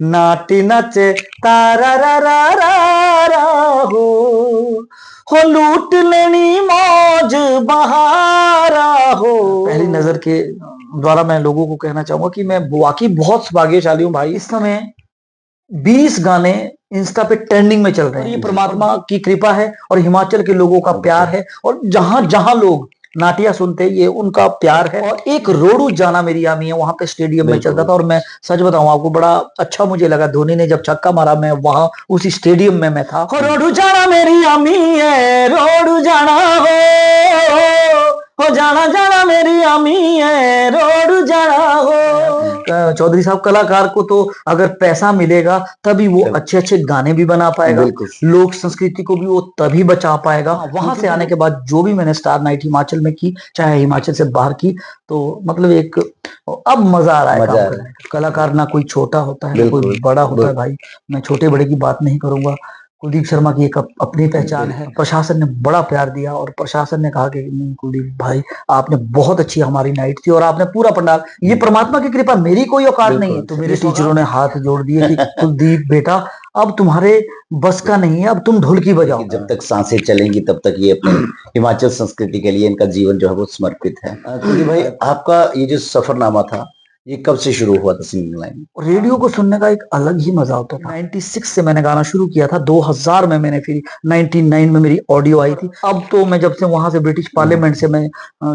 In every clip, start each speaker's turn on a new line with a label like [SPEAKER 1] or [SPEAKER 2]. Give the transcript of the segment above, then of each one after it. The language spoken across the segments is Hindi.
[SPEAKER 1] नाटी नचे तारा रा रा रा रा हो लूट लेनी मौज बहारा हो। पहली नजर के द्वारा मैं लोगों को कहना चाहूंगा कि मैं वाकई बहुत भाग्यशाली हूँ भाई। इस समय 20 गाने इंस्टा पे ट्रेंडिंग में चल रहे हैं। ये परमात्मा की कृपा है और हिमाचल के लोगों का प्यार है, और जहां जहां लोग नाटिया सुनते हैं ये उनका प्यार है। और एक रोडू जाना मेरी आमी है, वहां पे स्टेडियम में चलता था, और मैं सच बताऊं आपको बड़ा अच्छा मुझे लगा, धोनी ने जब छक्का मारा मैं वहां उसी स्टेडियम में मैं था। रोडू जाना मेरी आमी है, रोडू जाना हो जाना जाना मेरी आमी है, रोडू जाना हो। चौधरी साहब, कलाकार को तो अगर पैसा मिलेगा तभी वो अच्छे अच्छे गाने भी बना पाएगा, लोक संस्कृति को भी वो तभी बचा पाएगा। वहां से आने के बाद जो भी मैंने स्टार नाइट हिमाचल में की, चाहे हिमाचल से बाहर की, तो मतलब एक अब मजा आ रहा है काम करने का। कलाकार ना कोई छोटा होता है ना कोई बड़ा होता है भाई, मैं छोटे बड़े की बात नहीं करूंगा। कुलदीप शर्मा की एक अपनी पहचान है। प्रशासन ने बड़ा प्यार दिया और प्रशासन ने कहा कि नहीं कुलदीप भाई, आपने बहुत अच्छी हमारी नाइट थी और आपने पूरा पंडाल, ये परमात्मा की कृपा, मेरी कोई औकात नहीं है। तो मेरे टीचरों ने हाथ जोड़ दिए कि कुलदीप बेटा अब तुम्हारे बस का नहीं है, अब तुम ढोलकी बजाओ।
[SPEAKER 2] जब तक सांसें चलेंगी तब तक ये अपने हिमाचल संस्कृति के लिए इनका जीवन जो है वो समर्पित है। कुलदीप भाई, आपका ये जो सफरनामा था ये कब से शुरू हुआ था सिंगिंग लाइन?
[SPEAKER 1] रेडियो को सुनने का एक अलग ही मजा होता था। 96 से मैंने गाना शुरू किया था, 2000 में मैंने, फिर 99 में मेरी ऑडियो आई थी। अब तो मैं जब से वहां से ब्रिटिश पार्लियामेंट से मैं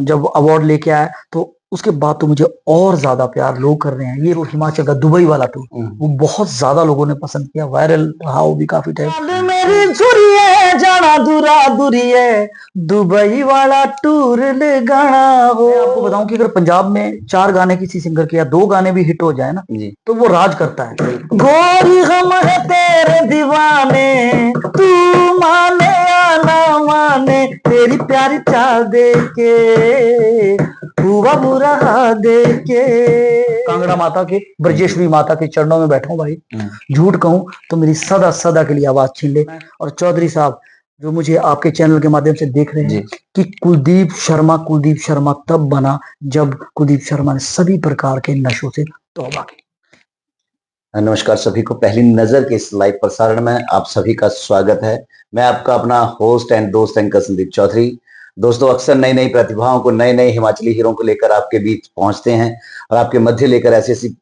[SPEAKER 1] जब अवार्ड लेके आया, तो उसके बाद तो मुझे और ज्यादा प्यार लोग कर रहे हैं। ये हिमाचल का दुबई वाला टूर, वो बहुत ज्यादा लोगों ने पसंद किया, वायरल रहा वो भी काफी टाइम। मेरी छुरी जाना दूरा दूरिये दुबई वाला टूर ले गाना हो। मैं आपको बताऊं कि अगर पंजाब में 4 गाने किसी सिंगर के या 2 गाने भी हिट हो जाए ना तो वो राज करता है। गोरी हम है तेरे दीवाने, तू माने या ना माने, तेरी प्यारी चाल देख के हुआ बुरा देख के। कांगड़ा माता के, ब्रजेश्वरी माता के चरणों में बैठा हूं भाई, झूठ कहूं तो मेरी सदा सदा के लिए आवाज छीन ले। और चौधरी साहब जो मुझे आपके चैनल के माध्यम से देख रहे हैं कि कुलदीप शर्मा तब बना जब कुलदीप शर्मा ने सभी प्रकार के नशों से तौबा की।
[SPEAKER 2] नमस्कार सभी को, पहली नजर के इस लाइव प्रसारण में आप सभी का स्वागत है। मैं आपका अपना होस्ट एंड दोस्त एंकर संदीप चौधरी। दोस्तों, अक्सर नई नई प्रतिभाओं को, नए नए हिमाचली हीरों को लेकर आपके बीच पहुंचते हैं और आपके मध्य लेकर ऐसी ऐसी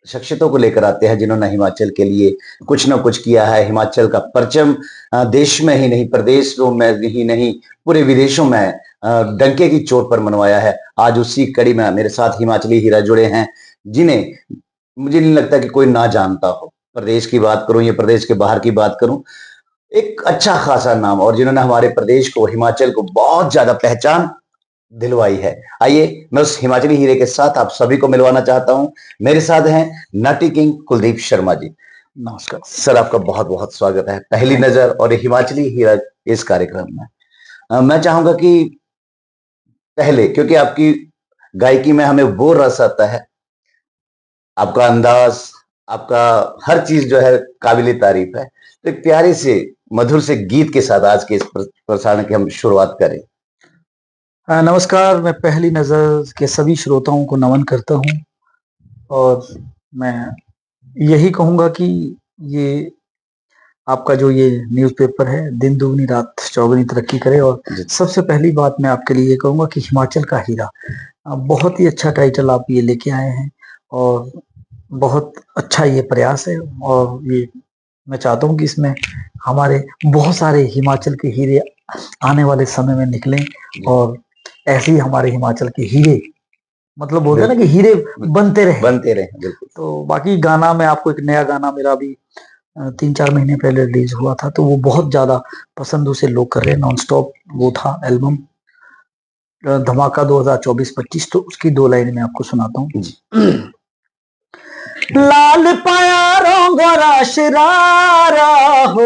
[SPEAKER 2] शख्सियतों को लेकर आते हैं जिन्होंने हिमाचल के लिए कुछ न कुछ किया है। हिमाचल का परचम देश में ही नहीं, प्रदेशों में ही नहीं, पूरे विदेशों में डंके की चोट पर मनवाया है। आज उसी कड़ी में मेरे साथ हिमाचली हीरा जुड़े हैं जिन्हें मुझे नहीं लगता कि कोई ना जानता हो। प्रदेश की बात करूं या प्रदेश के बाहर की बात करूं, एक अच्छा खासा नाम, और जिन्होंने हमारे प्रदेश को, हिमाचल को बहुत ज्यादा पहचान दिलवाई है। आइए मैं उस हिमाचली हीरे के साथ आप सभी को मिलवाना चाहता हूं। मेरे साथ हैं नटी किंग कुलदीप शर्मा जी।
[SPEAKER 1] नमस्कार
[SPEAKER 2] सर, आपका बहुत बहुत स्वागत है पहली नजर और हिमाचली हीरा इस कार्यक्रम में। मैं चाहूंगा कि पहले, क्योंकि आपकी गायकी में हमें वो रस आता है, आपका अंदाज, आपका हर चीज जो है काबिले तारीफ है, तो एक प्यारे से मधुर से गीत के साथ आज के इस प्रसारण की हम शुरुआत करें।
[SPEAKER 1] नमस्कार, मैं पहली नजर के सभी श्रोताओं को नमन करता हूं और मैं यही कहूंगा कि ये आपका जो ये न्यूज़पेपर है दिन दुगनी रात चौगुनी तरक्की करे। और सबसे पहली बात मैं आपके लिए ये कहूंगा कि हिमाचल का हीरा, बहुत ही अच्छा टाइटल आप ये लेके आए हैं और बहुत अच्छा ये प्रयास है। और ये मैं चाहता हूँ कि इसमें हमारे बहुत सारे हिमाचल के हीरे आने वाले समय में निकलें और ऐसे ही हमारे हिमाचल के हीरे, मतलब बोलते हैं ना कि हीरे बनते रहे। तो बाकी गाना, मैं आपको एक नया गाना मेरा अभी 3-4 महीने पहले रिलीज हुआ था, तो वो बहुत ज्यादा पसंद उसे लोग कर रहे हैं। नॉन स्टॉप वो था एल्बम धमाका 2024-25, तो उसकी 2 लाइन में आपको सुनाता हूँ। लाल पाया रोंगोरा शरारा हो,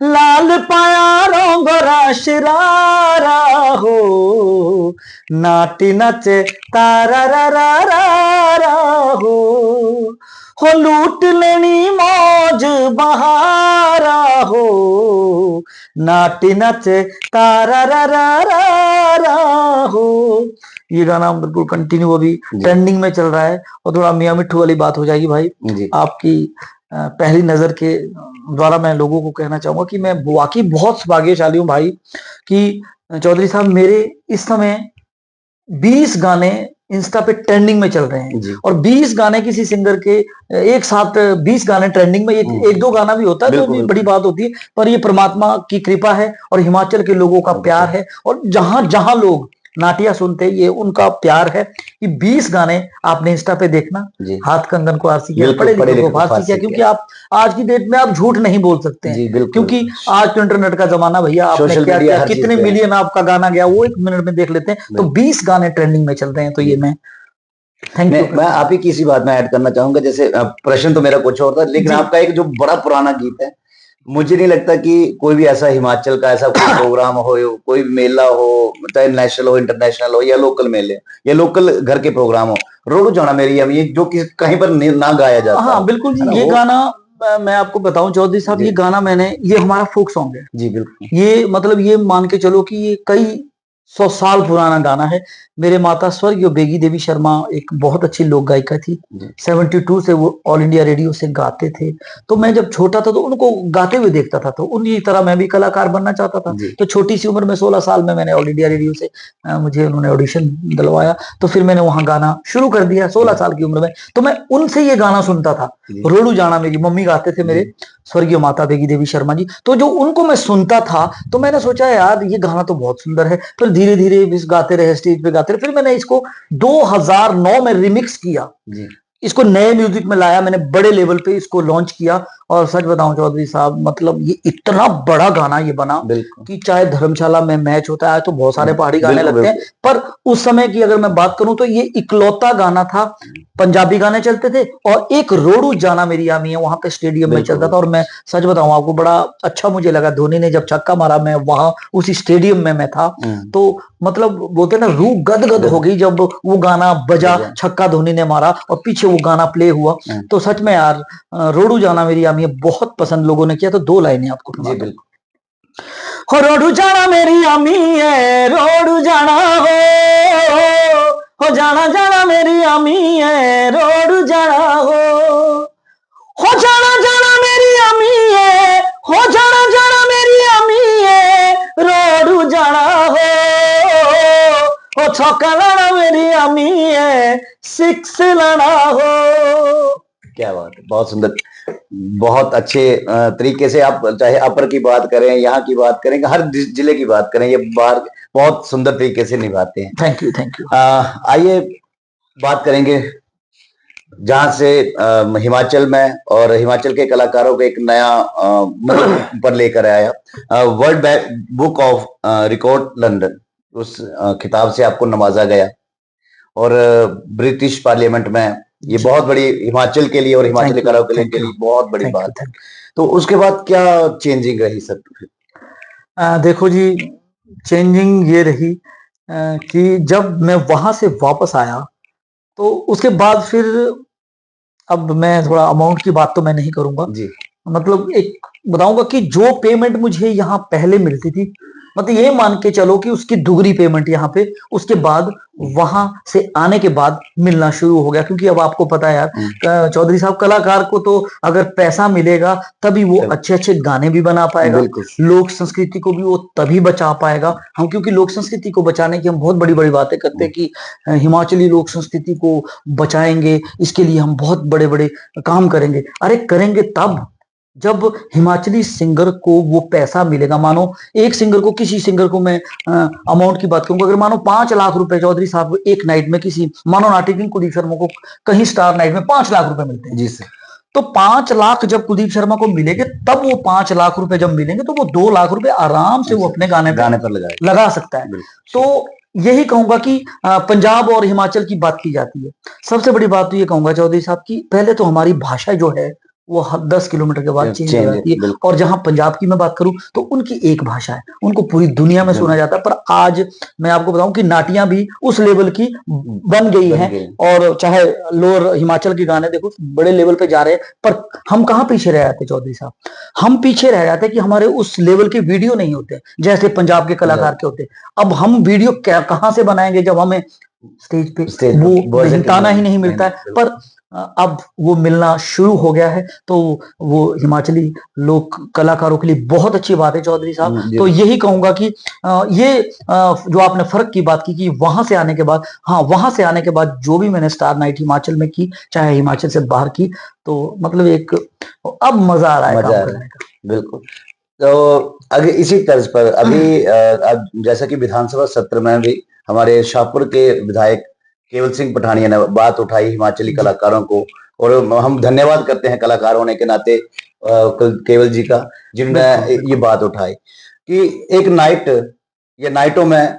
[SPEAKER 1] लाल पाया रोंगोरा शरारा हो, नाटी नचे तारा रा रा रा रा हो हो लूट लेनी मौज बहारा हो, नाट नच तारा रा रा रा रा हो। ये गाना बिल्कुल कंटिन्यू अभी ट्रेंडिंग में चल रहा है, और थोड़ा मियां मिट्ठू वाली बात हो जाएगी भाई
[SPEAKER 2] जी।
[SPEAKER 1] आपकी पहली नजर के द्वारा मैं लोगों को कहना चाहूंगा कि मैं वाकई बहुत भाग्यशाली हूँ भाई कि चौधरी साहब मेरे इस समय 20 गाने इंस्टा पे ट्रेंडिंग में चल रहे हैं,
[SPEAKER 2] जी।
[SPEAKER 1] और 20 गाने किसी सिंगर के एक साथ 20 गाने ट्रेंडिंग में, एक दो गाना भी होता है तो
[SPEAKER 2] बिल्कुल,
[SPEAKER 1] भी
[SPEAKER 2] बिल्कुल।
[SPEAKER 1] बड़ी बात होती है, पर ये परमात्मा की कृपा है और हिमाचल के लोगों का प्यार है, और जहां जहां लोग नाटिया सुनते हैं ये उनका प्यार है कि 20 गाने आपने इंस्टा पे देखना,
[SPEAKER 2] जी।
[SPEAKER 1] हाथ कंगन को आरसी किया,
[SPEAKER 2] बिल्कुल,
[SPEAKER 1] पढ़े
[SPEAKER 2] पढ़े
[SPEAKER 1] लिखे
[SPEAKER 2] लिखे
[SPEAKER 1] को फारसी किया, क्योंकि आप आज की डेट में आप झूठ नहीं बोल सकते
[SPEAKER 2] जी,
[SPEAKER 1] हैं,
[SPEAKER 2] बिल्कुल।
[SPEAKER 1] क्योंकि आज तो इंटरनेट का जमाना भैया, आपने
[SPEAKER 2] सोशल
[SPEAKER 1] क्या
[SPEAKER 2] मीडिया
[SPEAKER 1] किया,
[SPEAKER 2] हर चीज
[SPEAKER 1] कितने
[SPEAKER 2] पे है।
[SPEAKER 1] मिलियन आपका गाना गया वो 1 मिनट में देख लेते हैं, तो 20 गाने ट्रेंडिंग में चल रहे हैं, तो ये मैं थैंक यू।
[SPEAKER 2] मैं आप ही की इसी बात में ऐड करना चाहूंगा, जैसे प्रश्न तो मेरा कुछ और था, लेकिन आपका एक जो बड़ा पुराना गीत है, मुझे नहीं लगता कि कोई भी ऐसा हिमाचल का ऐसा कोई प्रोग्राम हो, कोई मेला हो, चाहे नेशनल हो, इंटरनेशनल हो, या लोकल मेले या लोकल घर के प्रोग्राम हो, रोड जाना मेरी अम्मी, जो कि कहीं पर ना गाया जाता।
[SPEAKER 1] हाँ बिल्कुल जी, ये गाना मैं आपको बताऊं चौधरी साहब, ये गाना ये हमारा फोक सॉन्ग है
[SPEAKER 2] जी। बिल्कुल।
[SPEAKER 1] ये मतलब ये मान के चलो कि ये कई 100 साल पुराना गाना है। मेरे माता स्वर्गीय बेगी देवी शर्मा एक बहुत अच्छी लोक गायिका थी, 72 से वो ऑल इंडिया रेडियो से गाते थे, तो मैं जब छोटा था तो उनको गाते हुए देखता था, तो उन्हीं तरह मैं भी कलाकार बनना चाहता था। तो छोटी सी उम्र में 16 साल में मैंने ऑल इंडिया रेडियो से मुझे उन्होंने ऑडिशन दिलवाया, तो फिर मैंने वहां गाना शुरू कर दिया 16 साल की उम्र में। तो मैं उनसे ये गाना सुनता था, रोडू जाना, मेरी मम्मी गाते थे मेरे स्वर्गीय माता बेगी देवी शर्मा जी, तो जो उनको मैं सुनता था तो मैंने सोचा यार ये गाना तो बहुत सुंदर है, फिर धीरे धीरे इस गाते रहे, स्टेज पे गाते रहे, फिर मैंने इसको 2009 में रिमिक्स किया, इसको नए म्यूजिक में लाया, मैंने बड़े लेवल पे इसको लॉन्च किया, और सच बताऊं चौधरी साहब मतलब ये इतना बड़ा गाना ये बना कि चाहे धर्मशाला में मैच होता है तो बहुत सारे पहाड़ी गाने लगते हैं, पर उस समय की अगर मैं बात करूं तो ये इकलौता गाना था, पंजाबी गाने चलते थे और एक रोडू जाना मेरी आमी है वहां पे स्टेडियम में चलता था, और मैं सच बताऊं आपको बड़ा अच्छा मुझे लगा, धोनी ने जब छक्का मारा मैं वहां उसी स्टेडियम में मैं था, तो मतलब बोलते ना रूह गदगद हो गई जब वो गाना बजा, छक्का धोनी ने मारा और पीछे वो गाना प्ले हुआ, तो सच में यार रोडू जाना मेरी आमी है बहुत पसंद लोगों ने किया, तो 2 लाइनें आपको सुनाता हूं। हो रोडू जाना मेरी आमी है, रोडू जाना हो जाना जाना मेरी आमी है, रोडू जाना हो जाना जाना मेरी आमी है, हो जाना जाना मेरी आमी है, रोडू जाना हो छक्का लाना मेरी आमी है, 6 लाना हो।
[SPEAKER 2] क्या बात है, बहुत सुंदर, बहुत अच्छे तरीके से आप चाहे अपर की बात करें, यहाँ की बात करें, हर जिले की बात करें, ये बार बहुत सुंदर तरीके से निभाते हैं।
[SPEAKER 1] Thank you thank you.
[SPEAKER 2] आइए बात करेंगे जहां से हिमाचल में और हिमाचल के कलाकारों को एक नया पर लेकर आया, world book of record London, उस खिताब से आपको नवाजा गया, और ब्रिटिश पार्लियामेंट में ये बहुत बड़ी हिमाचल के लिए और हिमाचली कलाकारों के लिए बहुत बड़ी बात है। तो उसके बाद क्या चेंजिंग रही सर?
[SPEAKER 1] देखो जी, चेंजिंग ये रही कि जब मैं वहां से वापस आया तो उसके बाद फिर, अब मैं थोड़ा अमाउंट की बात तो मैं नहीं करूंगा जी, मतलब एक बताऊंगा कि जो पेमेंट मुझे यहाँ पहले मिलती थी, मतलब ये मान के चलो कि उसकी दुगनी पेमेंट यहाँ पे उसके बाद वहां से आने के बाद मिलना शुरू हो गया, क्योंकि अब आपको पता है यार चौधरी साहब, कलाकार को तो अगर पैसा मिलेगा तभी वो अच्छे अच्छे गाने भी बना पाएगा, लोक संस्कृति को भी वो तभी बचा पाएगा। हम क्योंकि लोक संस्कृति को बचाने की हम बहुत बड़ी बड़ी बातें करते हैं कि हिमाचली लोक संस्कृति को बचाएंगे, इसके लिए हम बहुत बड़े बड़े काम करेंगे, अरे करेंगे तब जब हिमाचली सिंगर को वो पैसा मिलेगा। मानो एक सिंगर को, किसी सिंगर को मैं अमाउंट की बात करूंगा, अगर मानो 5 लाख रुपए चौधरी साहब को एक नाइट में, किसी मानो नाटी किंग कुलदीप शर्मा को कहीं स्टार नाइट में 5 लाख रुपए मिलते हैं जी सर, तो 5 लाख जब कुलदीप शर्मा को मिलेंगे, तब वो 5 लाख रुपए जब मिलेंगे तो वो 2 लाख रुपए आराम से वो अपने गाने पर लगा सकता है। तो यही कहूंगा कि पंजाब और हिमाचल की बात की जाती है, सबसे बड़ी बात तो ये कहूंगा चौधरी साहब की, पहले तो हमारी भाषा जो है वो 10 किलोमीटर के बाद चेंज हो
[SPEAKER 2] चेंज
[SPEAKER 1] जाती है।
[SPEAKER 2] बिल्कुल
[SPEAKER 1] और जहां पंजाब की मैं बात करूं तो उनकी एक भाषा है, उनको पूरी दुनिया में सुना जाता है। पर आज मैं आपको बताऊं कि नाटियां भी उस लेवल की बन गई
[SPEAKER 2] बन
[SPEAKER 1] हैं।
[SPEAKER 2] गई।
[SPEAKER 1] और चाहे लोअर हिमाचल के गाने देखो बड़े लेवल पे जा रहे हैं, पर हम कहाँ पीछे रह जाते चौधरी साहब, हम पीछे रह जाते कि हमारे उस लेवल के वीडियो नहीं होते जैसे पंजाब के कलाकार के होते। अब हम वीडियो क्या कहाँ से बनाएंगे जब हमें स्टेज पे वो
[SPEAKER 2] वर्जन
[SPEAKER 1] मेहनताना ही नहीं मिलता है। पर अब वो मिलना शुरू हो गया है, तो वो हिमाचली लोक कलाकारों के लिए बहुत अच्छी बात है चौधरी साहब। तो यही कहूंगा कि ये जो आपने फर्क की बात की कि वहां से आने के बाद, हाँ वहां से आने के बाद जो भी मैंने स्टार नाइट हिमाचल में की, चाहे हिमाचल से बाहर की, तो मतलब एक अब मजा आ रहा है काम करने का।
[SPEAKER 2] बिल्कुल। तो अगर इसी तर्ज पर अभी अब जैसा कि विधानसभा सत्र में भी हमारे शाहपुर के विधायक केवल सिंह पठानिया ने बात उठाई हिमाचली कलाकारों को, और हम धन्यवाद करते हैं कलाकार होने के नाते केवल जी का, जिन्होंने ये बात उठाई कि एक नाइट या नाइटों में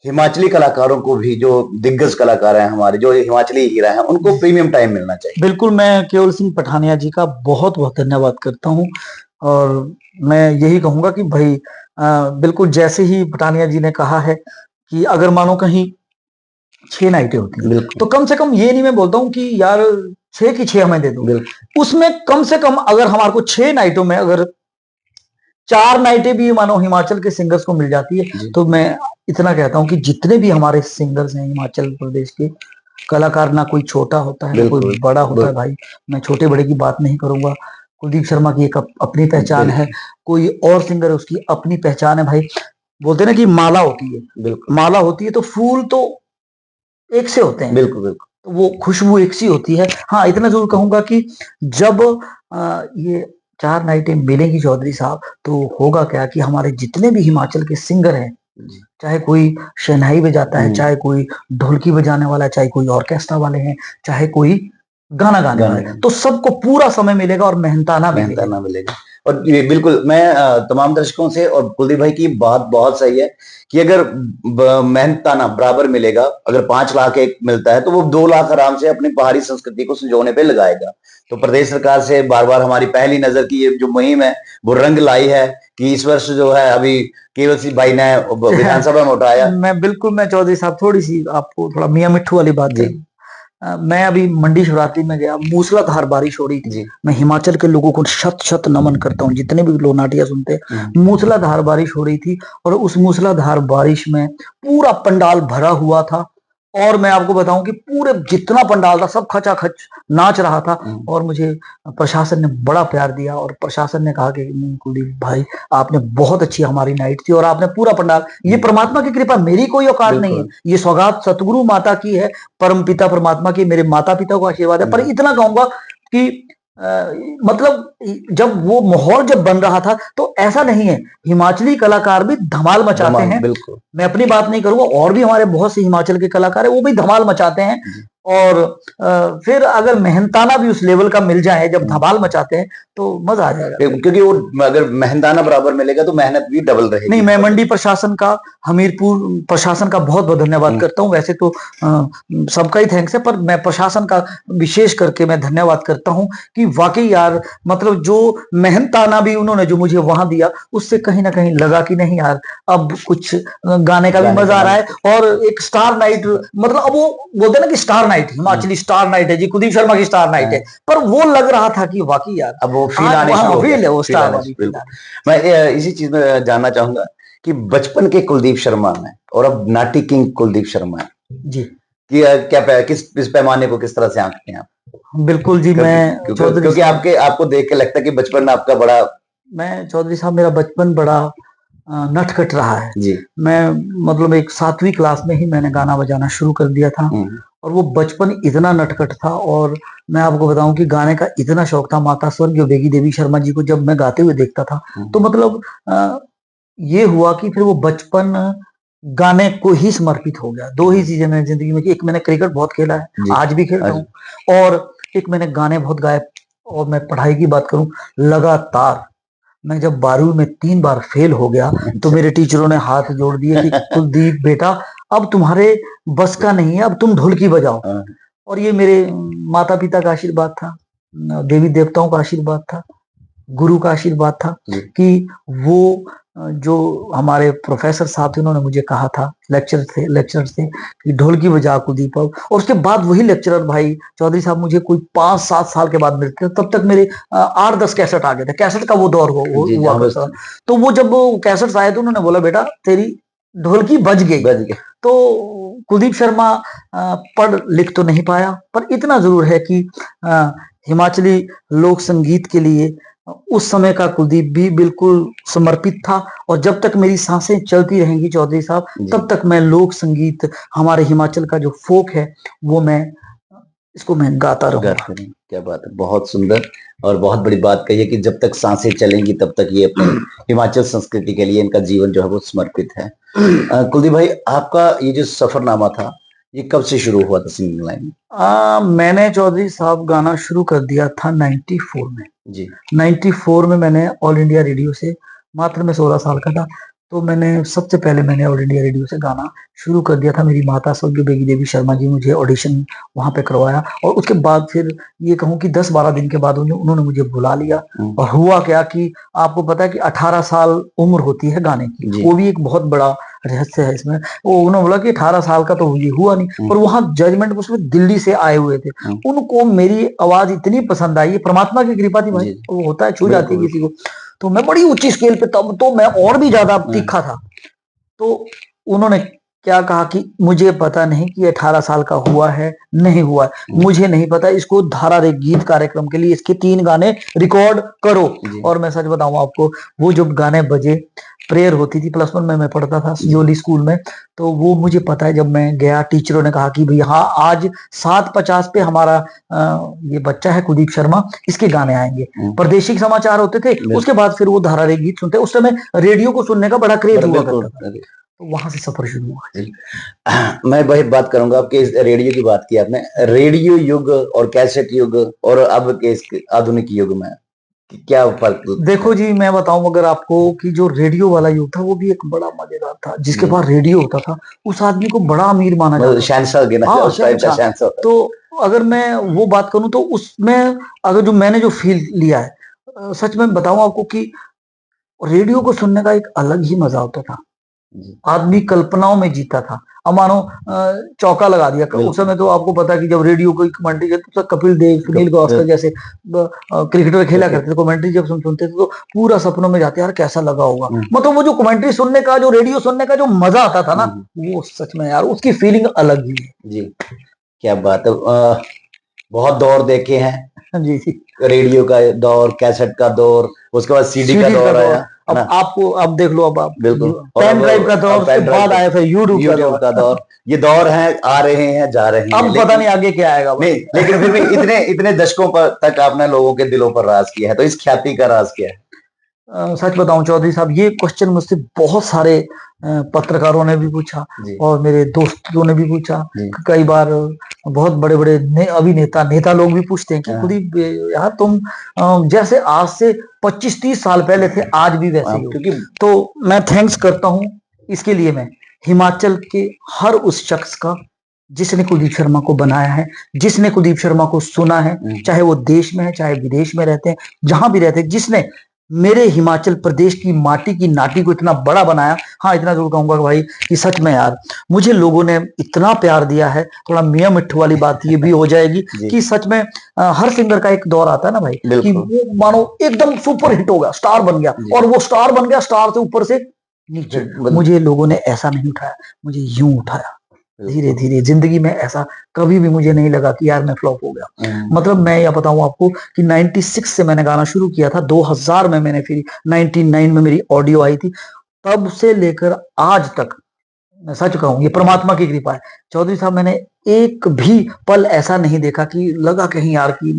[SPEAKER 2] हिमाचली कलाकारों को भी, जो दिग्गज कलाकार हैं हमारे, जो हिमाचली हीरा हैं, उनको प्रीमियम टाइम मिलना चाहिए।
[SPEAKER 1] बिल्कुल, मैं केवल सिंह पठानिया जी का बहुत बहुत धन्यवाद करता हूँ। और मैं यही कहूंगा कि भाई बिल्कुल जैसे ही पठानिया जी ने कहा है कि अगर मानो कहीं 6 नाइटें होती हैं तो कम से कम ये नहीं मैं बोलता हूँ कि यार 6 की 6 हमें दे दो, उसमें कम से कम अगर हमारे को 6 नाइटों में अगर 4 नाइटें भी मानो हिमाचल के सिंगर्स को मिल जाती है, तो मैं इतना कहता हूँ कि जितने भी हमारे सिंगर्स हैं हिमाचल प्रदेश के कलाकार, ना कोई छोटा होता है ना कोई बड़ा होता है। भाई मैं छोटे बड़े की बात नहीं करूंगा, कुलदीप शर्मा की एक अपनी पहचान है, कोई और सिंगर है उसकी अपनी पहचान है। भाई बोलते हैं ना कि माला होती है, माला होती है तो फूल तो एक से होते हैं, बिल्कुल बिल्कुल, तो वो खुशबू एक सी होती है। हाँ इतना जरूर कहूंगा कि जब ये 4 नाइटें मिलेंगी चौधरी साहब, तो होगा क्या कि हमारे जितने भी हिमाचल के सिंगर हैं, चाहे कोई शहनाई बजाता है, चाहे कोई ढोलकी बजाने वाला है, चाहे कोई ऑर्केस्ट्रा वाले हैं, चाहे कोई गाना गाने वाले हैं, तो सबको पूरा समय मिलेगा और मेहनताना मिलेगा।
[SPEAKER 2] और ये बिल्कुल मैं तमाम दर्शकों से, और कुलदीप भाई की बात बहुत सही है कि अगर मेहनताना बराबर मिलेगा, अगर 5 लाख एक मिलता है तो वो 2 लाख आराम से अपनी पहाड़ी संस्कृति को संजोने पे लगाएगा। तो प्रदेश सरकार से बार बार हमारी पहली नजर की ये जो मुहिम है वो रंग लाई है कि इस वर्ष जो है अभी केवल सिंह भाई ने विधानसभा में उठाया।
[SPEAKER 1] मैं चौधरी साहब थोड़ी सी आपको थोड़ा मियां मिट्ठू वाली बात है। मैं अभी मंडी शिवरात्रि में गया, मूसलाधार बारिश हो रही थी। मैं हिमाचल के लोगों को शत शत नमन करता हूँ, जितने भी लोग नाटिया सुनते हैं। मूसलाधार बारिश हो रही थी और उस मूसलाधार बारिश में पूरा पंडाल भरा हुआ था, और मैं आपको बताऊं कि पूरे जितना पंडाल था सब खचाखच नाच रहा था। और मुझे प्रशासन ने बड़ा प्यार दिया, और प्रशासन ने कहा कि कुलदीप भाई आपने बहुत अच्छी हमारी नाइट थी और आपने पूरा पंडाल, ये परमात्मा की कृपा, मेरी कोई औकात नहीं है, ये सौगात सतगुरु माता की है, परम पिता परमात्मा की, मेरे माता पिता को आशीर्वाद है। पर इतना कहूंगा कि मतलब जब वो माहौल जब बन रहा था तो ऐसा नहीं है, हिमाचली कलाकार भी धमाल मचाते हैं। मैं अपनी बात नहीं करूंगा, और भी हमारे बहुत से हिमाचल के कलाकार है वो भी धमाल मचाते हैं। और फिर अगर मेहनताना भी उस लेवल का मिल जाए जब धमाल मचाते हैं तो मजा आ जाएगा,
[SPEAKER 2] क्योंकि वो अगर मेहनताना बराबर मिलेगा तो मेहनत भी डबल रहेगी।
[SPEAKER 1] नहीं, मैं मंडी प्रशासन का, हमीरपुर प्रशासन का बहुत बहुत धन्यवाद करता हूं। वैसे तो सबका ही थैंक्स है, पर मैं प्रशासन का विशेष करके मैं धन्यवाद करता हूं कि वाकई यार मतलब जो मेहनताना भी उन्होंने जो मुझे वहां दिया, उससे कहीं ना कहीं लगा कि नहीं यार अब कुछ गाने का भी मजा आ रहा है। और एक स्टार नाइट, मतलब अब वो बोलते ना कि star night, Himachali star night है जी, कुलदीप शर्मा की स्टार नाइट है, पर वो लग रहा था कि वाकई यार
[SPEAKER 2] अब वो फील आने शुरू हो
[SPEAKER 1] फील है, वो स्टार वाली।
[SPEAKER 2] मैं इसी चीज में जानना चाहूंगा कि बचपन के कुलदीप शर्मा में और अब नाटी किंग कुलदीप शर्मा
[SPEAKER 1] जी
[SPEAKER 2] कि क्या किस पैमाने को किस तरह से आंकते हैं आप?
[SPEAKER 1] बिल्कुल जी, मैं
[SPEAKER 2] क्योंकि आपको देख के लगता है कि बचपन में आपका बड़ा,
[SPEAKER 1] मैं चौधरी साहब मेरा बचपन बड़ा नटखट रहा है जी। मैं मतलब एक 7वीं क्लास में ही मैंने गाना बजाना शुरू कर दिया था, और वो बचपन इतना नटखट था। और मैं आपको बताऊं कि गाने का इतना शौक था, माता स्वर्गीय बेगी देवी शर्मा जी को जब मैं गाते हुए देखता था तो मतलब ये हुआ कि फिर वो बचपन गाने को ही समर्पित हो गया। 2 ही चीजें मैंने जिंदगी में की, एक मैंने क्रिकेट बहुत खेला है, आज भी खेलता हूँ, और एक मैंने गाने बहुत गाए। और मैं पढ़ाई की बात करूं, लगातार मैं जब 12वीं में 3 बार फेल हो गया तो मेरे टीचरों ने हाथ जोड़ दिए कि कुलदीप बेटा अब तुम्हारे बस का नहीं है, अब तुम ढोलकी बजाओ। और ये मेरे माता पिता का आशीर्वाद था। देवी देवताओं का आशीर्वाद था, गुरु का आशीर्वाद था कि वो जो हमारे प्रोफेसर साहब थे उन्होंने मुझे कहा था लेक्चर से कि ढोलकी बजा कुलदीप। और उसके बाद वही लेक्चरर भाई चौधरी साहब मुझे कोई 5-7 साल के बाद मिलते थे, तब तक मेरे 8-10 कैसेट आ गए थे। कैसेट का वो दौर हुआ करता था। तो वो जब वो कैसेट्स आए तो उन्होंने बोला बेटा तेरी ढोलकी बज गई। तो कुलदीप शर्मा पढ़ लिख तो नहीं पाया, पर इतना जरूर है कि हिमाचली लोक संगीत के लिए उस समय का कुलदीप भी बिल्कुल समर्पित था। और जब तक मेरी सांसें चलती रहेंगी चौधरी साहब, तब तक मैं लोक संगीत, हमारे हिमाचल का जो फोक है वो मैं गाता रहूंगा।
[SPEAKER 2] क्या बात है, बहुत सुंदर और बहुत बड़ी बात कही है कि जब तक सांसें चलेंगी तब तक ये अपने हिमाचल संस्कृति के लिए इनका जीवन जो है वो समर्पित है। कुलदीप भाई, आपका ये जो सफरनामा था ये कब से शुरू हुआ था सिंगिंग लाइन में?
[SPEAKER 1] मैंने चौधरी साहब गाना शुरू कर दिया था 94 में
[SPEAKER 2] जी।
[SPEAKER 1] 94 में मैंने ऑल इंडिया रेडियो से, मात्र मैं 16 साल का था, तो मैंने सबसे पहले मैंने ऑल इंडिया रेडियो से गाना शुरू कर दिया था। मेरी माता स्वर्गीय बेगी देवी शर्मा जी मुझे ऑडिशन वहां पे करवाया, और उसके बाद फिर ये कहूँ कि 10-12 दिन के बाद उन्होंने मुझे बुला लिया। और हुआ क्या कि आपको पता है कि 18 साल उम्र होती है गाने की, वो भी एक बहुत बड़ा रहस्य है इसमें। वो उन्होंने बोला कि 18 साल का तो ये हुआ नहीं, पर वहां जजमेंट उसमें दिल्ली से आए हुए थे, उनको मेरी आवाज इतनी पसंद आई, परमात्मा की कृपा थी भाई, वो होता है छू जाती है किसी को। तो मैं बड़ी ऊंची स्केल पे, तब तो मैं और भी ज्यादा तीखा था। तो उन्होंने क्या कहा कि मुझे पता नहीं कि 18 साल का हुआ है नहीं हुआ है, मुझे नहीं पता, इसको धारा रे गीत कार्यक्रम के लिए इसके 3 गाने रिकॉर्ड करो। और मैं सच बताऊं आपको, वो जब गाने बजे, प्रेयर होती थी, +1 में मैं पढ़ता था योली स्कूल में, तो वो मुझे पता है जब मैं गया, टीचरों ने कहा कि भाई हाँ आज 7:50 पे हमारा ये बच्चा है कुलदीप शर्मा, इसके गाने आएंगे। प्रादेशिक समाचार होते थे, उसके बाद फिर वो धारा रे गीत सुनते। उस समय रेडियो को सुनने का बड़ा क्रेज हुआ करता था, तो वहां से सफर शुरू हुआ।
[SPEAKER 2] मैं वही बात करूंगा, आपके रेडियो की बात की आपने, रेडियो युग और कैसेट युग और अब के आधुनिक युग में क्या फर्क?
[SPEAKER 1] देखो जी, मैं बताऊं अगर आपको कि जो रेडियो वाला युग था वो भी एक बड़ा मजेदार था। जिसके पास रेडियो होता था उस आदमी को बड़ा अमीर माना जाता था। तो अगर मैं वो बात करूं तो उसमें अगर जो मैंने जो फील लिया है, सच में बताऊं आपको कि रेडियो को सुनने का एक अलग ही मजा होता था। आदमी कल्पनाओं में जीता था। अब मानो चौका लगा दिया, उस समय तो आपको पता है कि जब रेडियो को कमेंट्री करते तो कपिल देव, सुनील गावस्कर जैसे क्रिकेटर खेला करते थे, कमेंट्री जब सुनते थे तो पूरा सपनों में जाते यार कैसा लगा होगा। मतलब वो जो कमेंट्री सुनने का, जो रेडियो सुनने का जो मजा आता था ना, वो सच में यार उसकी फीलिंग अलग ही है।
[SPEAKER 2] जी, क्या बात है। बहुत दौर देखे हैं
[SPEAKER 1] जी,
[SPEAKER 2] रेडियो का दौर, कैसेट का दौर, उसके बाद सीडी का दौर आया।
[SPEAKER 1] अब आपको अब देख लो, अब आप
[SPEAKER 2] बिल्कुल
[SPEAKER 1] पेन ड्राइव का दौर, उसके बाद आया फिर यूट्यूब
[SPEAKER 2] का दौर। ये दौर है, आ रहे हैं जा रहे हैं,
[SPEAKER 1] अब पता नहीं आगे क्या आएगा।
[SPEAKER 2] नहीं, लेकिन फिर भी इतने दशकों पर तक आपने लोगों के दिलों पर राज किया है, तो इस ख्याति का राज क्या है?
[SPEAKER 1] सच बताऊं चौधरी साहब, ये क्वेश्चन मुझसे बहुत सारे पत्रकारों ने भी पूछा और मेरे दोस्तों ने भी पूछा। कई बार बहुत बड़े बड़े नेता लोग भी पूछते हैं कि कुलदीप यार तुम जैसे आज से 25-30 साल पहले थे आज भी वैसे ही हो। क्योंकि तो मैं थैंक्स करता हूं इसके लिए मैं हिमाचल के हर उस शख्स का जिसने कुलदीप शर्मा को बनाया है, जिसने कुलदीप शर्मा को सुना है, चाहे वो देश में है चाहे विदेश में रहते हैं, जहां भी रहते हैं, जिसने मेरे हिमाचल प्रदेश की माटी की नाटी को इतना बड़ा बनाया। हाँ, इतना जरूर कहूंगा भाई कि सच में यार मुझे लोगों ने इतना प्यार दिया है। थोड़ा मियां मिट्ठू वाली बात ये भी हो जाएगी कि सच में हर सिंगर का एक दौर आता है ना भाई, कि वो मानो एकदम सुपर हिट हो गया, स्टार बन गया, और वो स्टार बन गया, स्टार से ऊपर से नीचे। मुझे लोगों ने ऐसा नहीं उठाया, मुझे यूं उठाया धीरे धीरे। जिंदगी में ऐसा कभी भी मुझे नहीं लगा कि यार मैं फ्लॉप हो गया। मतलब मैं यह बताऊं आपको कि 96 से मैंने गाना शुरू किया था, 2000 में मैंने फिर 99 में मेरी ऑडियो आई थी। तब से लेकर आज तक मैं सच कहूं ये परमात्मा की कृपा है चौधरी साहब, मैंने एक भी पल ऐसा नहीं देखा कि लगा कहीं यार कि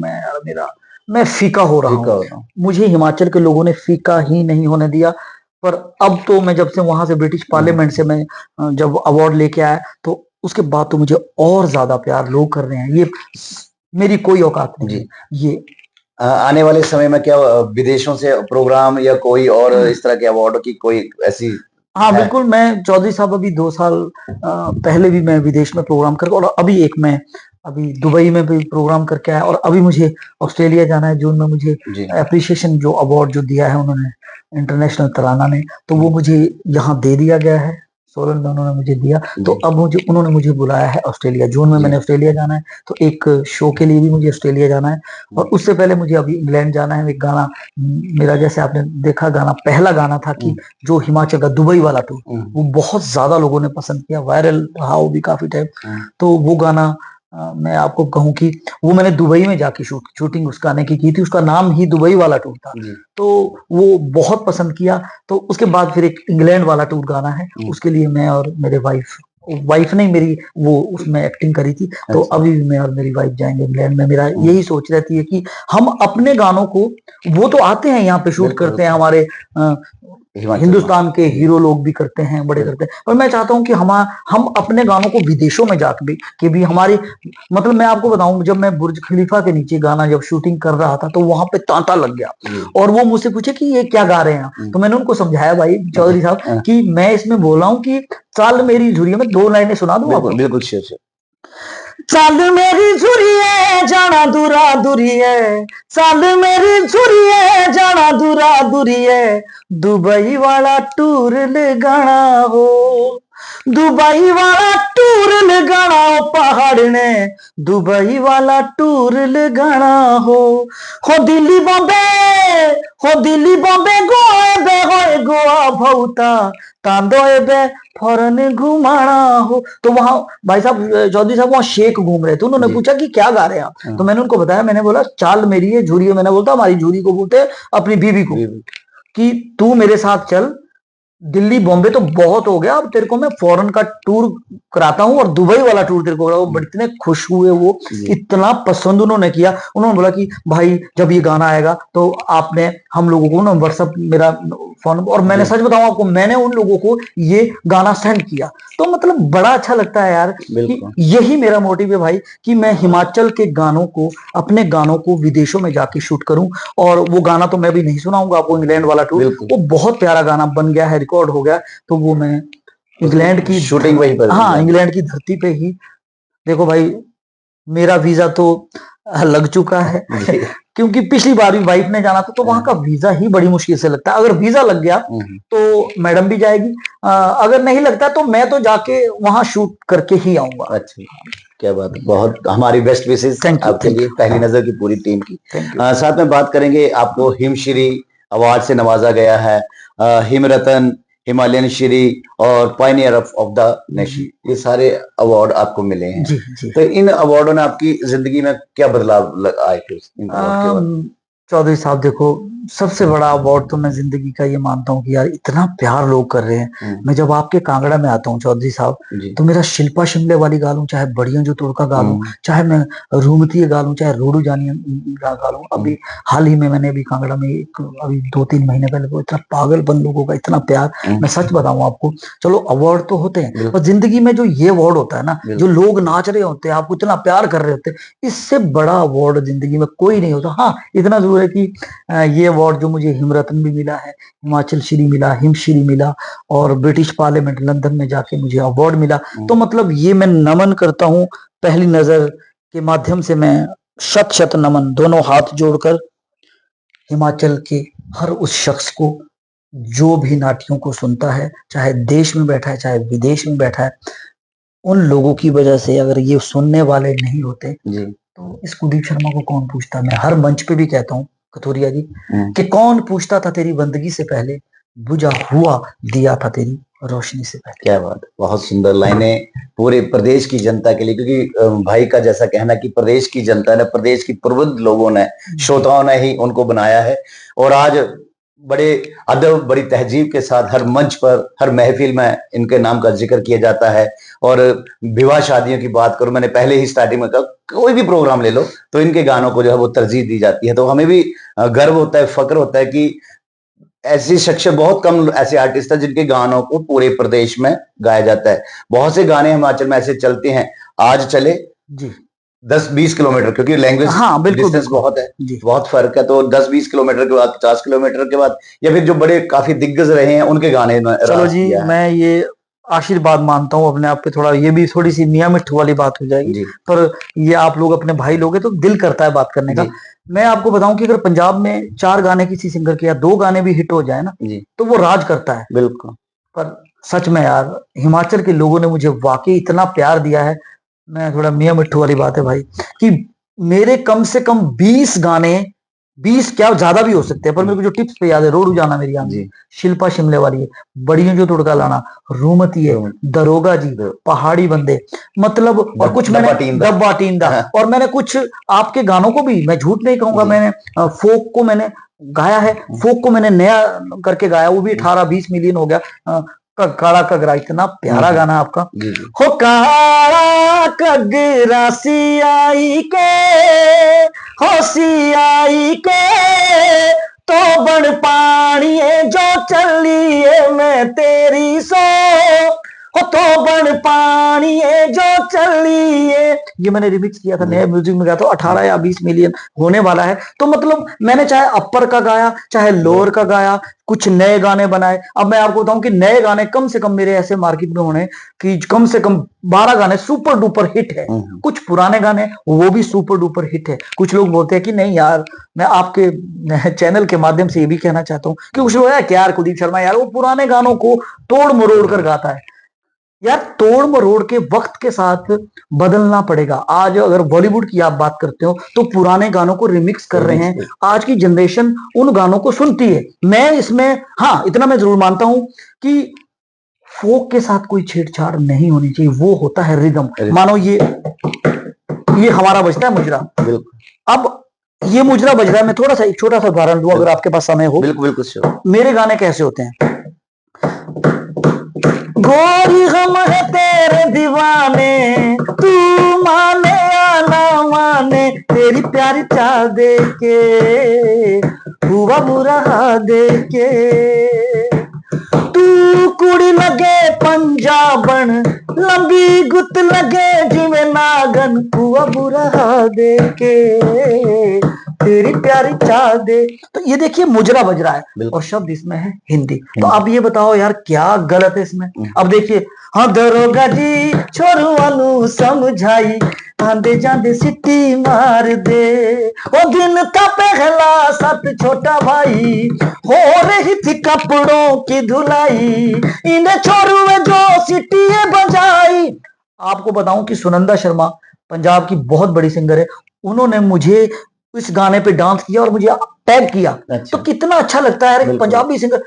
[SPEAKER 1] मैं फीका हो रहा हूं। मुझे हिमाचल के लोगों ने फीका ही नहीं होने दिया। पर अब तो मैं जब से वहां से ब्रिटिश पार्लियामेंट से मैं जब अवार्ड लेके आया तो उसके बाद तो मुझे और ज्यादा प्यार लोग कर रहे हैं। ये मेरी कोई औकात नहीं है। ये
[SPEAKER 2] आने वाले समय में क्या विदेशों से प्रोग्राम या कोई और इस तरह के अवार्ड की कोई ऐसी?
[SPEAKER 1] हाँ बिल्कुल, मैं चौधरी साहब अभी 2 साल पहले भी मैं विदेश में प्रोग्राम कर, और अभी एक मैं अभी दुबई में भी प्रोग्राम करके आया और अभी मुझे ऑस्ट्रेलिया जाना है जून में। मुझे
[SPEAKER 2] जी
[SPEAKER 1] एप्रिसिएशन जो अवार्ड जो दिया है उन्होंने इंटरनेशनल तराना ने, तो वो मुझे यहाँ दे दिया गया है, सोलन में उन्होंने मुझे दिया। तो
[SPEAKER 2] जी
[SPEAKER 1] अब उन्होंने मुझे बुलाया है ऑस्ट्रेलिया, जून में
[SPEAKER 2] जी
[SPEAKER 1] मैंने ऑस्ट्रेलिया जाना है, तो एक शो के लिए भी मुझे ऑस्ट्रेलिया जाना है। और उससे पहले मुझे अभी इंग्लैंड जाना है। एक गाना मेरा, जैसे आपने देखा, गाना पहला गाना था कि जो हिमाचल का दुबई वाला टूर, वो बहुत ज्यादा लोगों ने पसंद किया, वायरल रहा वो भी काफी टाइम। तो वो गाना मैं आपको कहूँ कि वो मैंने दुबई में जाके शूटिंग उस गाने की थी, उसका नाम ही दुबई वाला टूर था। तो वो बहुत पसंद किया। तो उसके बाद फिर एक इंग्लैंड वाला टूर गाना है, उसके लिए मैं और मेरे वाइफ नहीं मेरी, वो उसमें एक्टिंग करी थी। तो अभी भी मैं और मेरी वाइफ जाएंगे इंग्लैंड में। मेरा यही सोच रहती है कि हम अपने गानों को, वो तो आते हैं यहाँ पे शूट करते हैं, हमारे हिंदुस्तान के हीरो लोग भी करते हैं, बड़े करते हैं, पर मैं चाहता हूँ कि हम अपने गानों को विदेशों में जाके भी हमारी, मतलब मैं आपको बताऊं, जब मैं बुर्ज खलीफा के नीचे गाना जब शूटिंग कर रहा था तो वहां पे तांता लग गया और वो मुझसे पूछे कि ये क्या गा रहे हैं। तो मैंने उनको समझाया, भाई चौधरी साहब, कि मैं इसमें बोल रहा हूँ कि चाल मेरी झुरिया में 2 लाइनें सुना दूं आपको।
[SPEAKER 2] बिल्कुल श्योर।
[SPEAKER 1] चाल मेरी झुरिए जाना दूरा दूरिए, चाल मेरी झुरिए जाना दूरा दूरिए, दुबई वाला टूर लगाना हो, दुबई वाला टूर लगाना हो पहाड़ ने, दुबई वाला टूर लगाना हो दिल्ली बॉम्बे, हो दिल्ली बॉम्बे गोए बे होए गोवा भौता तांदोए बे फॉरन घुमाना हो। तो वहां भाई साहब, चौधरी साहब वहां शेख घूम रहे थे, उन्होंने पूछा कि क्या गा रहे हैं आप। तो मैंने उनको बताया, मैंने बोला चाल मेरी है झूरी है, मैंने बोलता हमारी झूरी को बोलते हैं अपनी बीवी को, कि तू मेरे साथ चल, दिल्ली बॉम्बे तो बहुत हो गया, अब तेरे को मैं फॉरेन का टूर कराता हूँ और दुबई वाला टूर तेरे को कराऊं। वो इतने खुश हुए, वो इतना पसंद उन्होंने किया। उन्होंने बोला कि भाई जब ये गाना आएगा तो आपने हम लोगों को ना व्हाट्सएप मेरा फोन, और मैंने सच बताऊं आपको, मैंने उन लोगों को ये गाना सेंड किया। तो मतलब बड़ा अच्छा लगता है यार, कि यही मेरा मोटिव है भाई, कि मैं हिमाचल के गानों को, अपने गानों को विदेशों में जाके शूट करूं। और वो गाना तो मैं भी नहीं सुनाऊंगा आपको, इंग्लैंड वाला टूर, वो बहुत प्यारा गाना बन गया है, रिकॉर्ड हो गया। तो वो मैं इंग्लैंड की
[SPEAKER 2] शूटिंग वहीं पर,
[SPEAKER 1] हाँ इंग्लैंड की धरती पे ही। देखो भाई, मेरा वीजा तो लग चुका है क्योंकि पिछली बार भी वाइफ ने जाना था, तो वहां का वीजा ही बड़ी मुश्किल से लगता है। अगर वीजा लग गया तो मैडम भी जाएगी, अगर नहीं लगता तो मैं तो जाके वहां शूट करके ही आऊंगा।
[SPEAKER 2] अच्छा, क्या बात है, बहुत हमारी बेस्ट विशेष आपके लिए, पहली नजर की पूरी टीम की। साथ में बात करेंगे, आपको हिमश्री अवार्ड से नवाजा गया है, हिमरतन, हिमालयन श्री और पायनियर ऑफ द नेशन, ये सारे अवार्ड आपको मिले हैं। जी। तो इन अवार्डों ने आपकी जिंदगी में क्या बदलाव आए थे?
[SPEAKER 1] चौधरी साहब देखो, सबसे बड़ा अवार्ड तो मैं जिंदगी का ये मानता हूँ कि यार इतना प्यार लोग कर रहे हैं। मैं जब आपके कांगड़ा में आता हूँ चौधरी साहब, तो मेरा शिल्पा शिमले वाली गा लूं, चाहे बढ़िया जो तुड़का गा लूं, चाहे मैं रूमती गा लूं, चाहे रोडू जानी गा लूं। अभी हाल ही में मैंने अभी कांगड़ा में अभी 2-3 महीने पहले को इतना पागलपन लोगों का, इतना प्यार, मैं सच बताऊं आपको। चलो अवार्ड तो होते हैं, पर जिंदगी में जो ये अवार्ड होता है ना, जो लोग नाच रहे होते हैं, आपको इतना प्यार कर रहे होते हैं, इससे बड़ा अवार्ड जिंदगी में कोई नहीं होता। हाँ, इतना जरूर है कि ये अवार्ड जो मुझे हिमरतन भी मिला है, हिमाचल श्री मिला, हिमश्री मिला, और ब्रिटिश पार्लियामेंट लंदन में जाके मुझे अवार्ड मिला, तो मतलब ये मैं नमन करता हूँ पहली नजर के माध्यम से। मैं शत शत नमन, दोनों हाथ जोड़कर हिमाचल के हर उस शख्स को जो भी नाटियों को सुनता है, चाहे देश में बैठा है चाहे विदेश में बैठा है, उन लोगों की वजह से अगर ये सुनने वाले नहीं होते तो इस कुलदीप शर्मा को कौन पूछता। मैं हर मंच पे भी कहता हूँ कथोरिया जी, कि कौन पूछता था तेरी बंदगी से पहले, बुझा हुआ दिया था तेरी रोशनी से पहले।
[SPEAKER 2] क्या बात है, बहुत सुंदर लाइनें पूरे प्रदेश की जनता के लिए, क्योंकि भाई का जैसा कहना कि प्रदेश की जनता ने, प्रदेश की प्रबुद्ध लोगों ने, श्रोताओं ने ही उनको बनाया है। और आज बड़े अदब, बड़ी तहजीब के साथ हर मंच पर, हर महफिल में इनके नाम का जिक्र किया जाता है। और विवाह शादियों की बात करूं, मैंने पहले ही स्टार्टिंग में कहा, कोई भी प्रोग्राम ले लो तो इनके गानों को जो है वो तरजीह दी जाती है। तो हमें भी गर्व होता है, फक्र होता है कि ऐसी शख्सियत, बहुत कम ऐसे आर्टिस्ट हैं जिनके गानों को पूरे प्रदेश में गाया जाता है। बहुत से गाने हिमाचल में ऐसे चलते हैं, आज चले जी 10-20 किलोमीटर, क्योंकि लैंग्वेज डिस्टेंस बहुत है, बहुत फर्क है, तो 10-20 किलोमीटर के बाद, 50 किलोमीटर के बाद, या फिर जो बड़े काफी दिग्गज रहे हैं उनके गाने।
[SPEAKER 1] चलो जी, मैं ये आशीर्वाद मानता हूँ अपने आप पे, थोड़ा ये भी थोड़ी सी मियाँ मिट्ठू वाली बात हो जाएगी,
[SPEAKER 2] जी
[SPEAKER 1] पर ये आप लोग अपने भाई लोग हैं तो दिल करता है बात करने का।
[SPEAKER 2] जी
[SPEAKER 1] मैं आपको बताऊं कि अगर पंजाब में 4 गाने किसी सिंगर के या 2 गाने भी हिट हो जाए ना,
[SPEAKER 2] जी
[SPEAKER 1] तो वो राज करता है।
[SPEAKER 2] बिल्कुल।
[SPEAKER 1] पर सच में यार, हिमाचल के लोगों ने मुझे वाकई इतना प्यार दिया है। मैं थोड़ा मियाँ मिट्ठू वाली बात है भाई, कि मेरे कम से कम 20 गाने, 20 क्या ज्यादा भी हो सकते हैं, पर मेरे को जो टिप्स पे याद है, रोड उजाना मेरी आंधी,
[SPEAKER 2] जी
[SPEAKER 1] शिल्पा शिमले वाली है, बड़ियों जो तुड़का लाना, रूमती है,
[SPEAKER 2] रोमन
[SPEAKER 1] दरोगा जी,
[SPEAKER 2] दो
[SPEAKER 1] पहाड़ी बंदे, मतलब और कुछ मैंने
[SPEAKER 2] डब्बा टीम दा।
[SPEAKER 1] डब्बा टींदा,
[SPEAKER 2] हाँ,
[SPEAKER 1] और मैंने कुछ आपके गानों को भी, मैं झूठ नहीं कहूंगा,
[SPEAKER 2] जी
[SPEAKER 1] मैंने फोक को मैंने गाया है। फोक को मैंने नया करके गाया, वो भी 18-20 मिलियन हो गया। काला कगरा, इतना प्यारा गाना आपका।
[SPEAKER 2] जी जी
[SPEAKER 1] हो काला कगरा सियाई के, हो सियाई के, तो बन पानिए जो चलिए मैं तेरी सो, हो तो बन पानिए जो चलिए। ये मैंने रिमिक्स किया था,
[SPEAKER 2] जी
[SPEAKER 1] नया म्यूजिक में गाया था, 18 या 20 मिलियन होने वाला है। तो मतलब मैंने चाहे अपर का गाया, चाहे लोअर का गाया, कुछ नए गाने बनाए। अब मैं आपको बताऊं कि नए गाने कम से कम मेरे ऐसे मार्केट में होने कि कम से कम 12 गाने सुपर डुपर हिट है। कुछ पुराने गाने वो भी सुपर डुपर हिट है। कुछ लोग बोलते हैं कि नहीं यार, मैं आपके चैनल के माध्यम से ये भी कहना चाहता हूँ कि कुछ लोग है कि यार कुलदीप शर्मा यार वो पुराने गानों को तोड़ मरोड़ कर गाता है। यार तोड़ मरोड़ के वक्त के साथ बदलना पड़ेगा। आज अगर बॉलीवुड की आप बात करते हो तो पुराने गानों को रिमिक्स कर रहे हैं, आज की जनरेशन उन गानों को सुनती है। मैं इसमें हाँ इतना मैं जरूर मानता हूं कि फोक के साथ कोई छेड़छाड़ नहीं होनी चाहिए, वो होता है रिदम। मानो ये हमारा बजता है मुजरा,
[SPEAKER 2] बिल्कुल
[SPEAKER 1] अब ये मुजरा बज रहा है, मैं थोड़ा सा एक छोटा सा उदाहरण दूं अगर आपके पास समय हो।
[SPEAKER 2] बिल्कुल बिल्कुल sure।
[SPEAKER 1] मेरे गाने कैसे होते हैं, गोरी हम है तेरे दीवाने, तू माने या ना माने, तेरी प्यारी चाह दे के हुआ बुरा दे के, तू कुड़ी लगे पंजाबन, लंबी गुत लगे जिਵੇਂ नागन, हुआ बुरा दे के तेरी प्यारी चाह दे। तो ये देखिए मुजरा बज रहा है और शब्द इसमें है हिंदी। तो अब ये बताओ यार क्या गलत है इसमें। अब देखिए, हाँ दरोगा जी छोरुआनू समझाई, आंदे जांदे सिटी मार दे, ओ दिन का पहला सत छोटा भाई, हो रही थी कपड़ों की धुलाई, इन्हें छोरुए जो सिटी बजाई। आपको बताऊं कि सुनंदा शर्मा पंजाब की बहुत बड़ी सिंगर है, उन्होंने मुझे इस गाने पे डांस किया और मुझे टैग किया। तो कितना अच्छा लगता है यार, पंजाबी सिंगर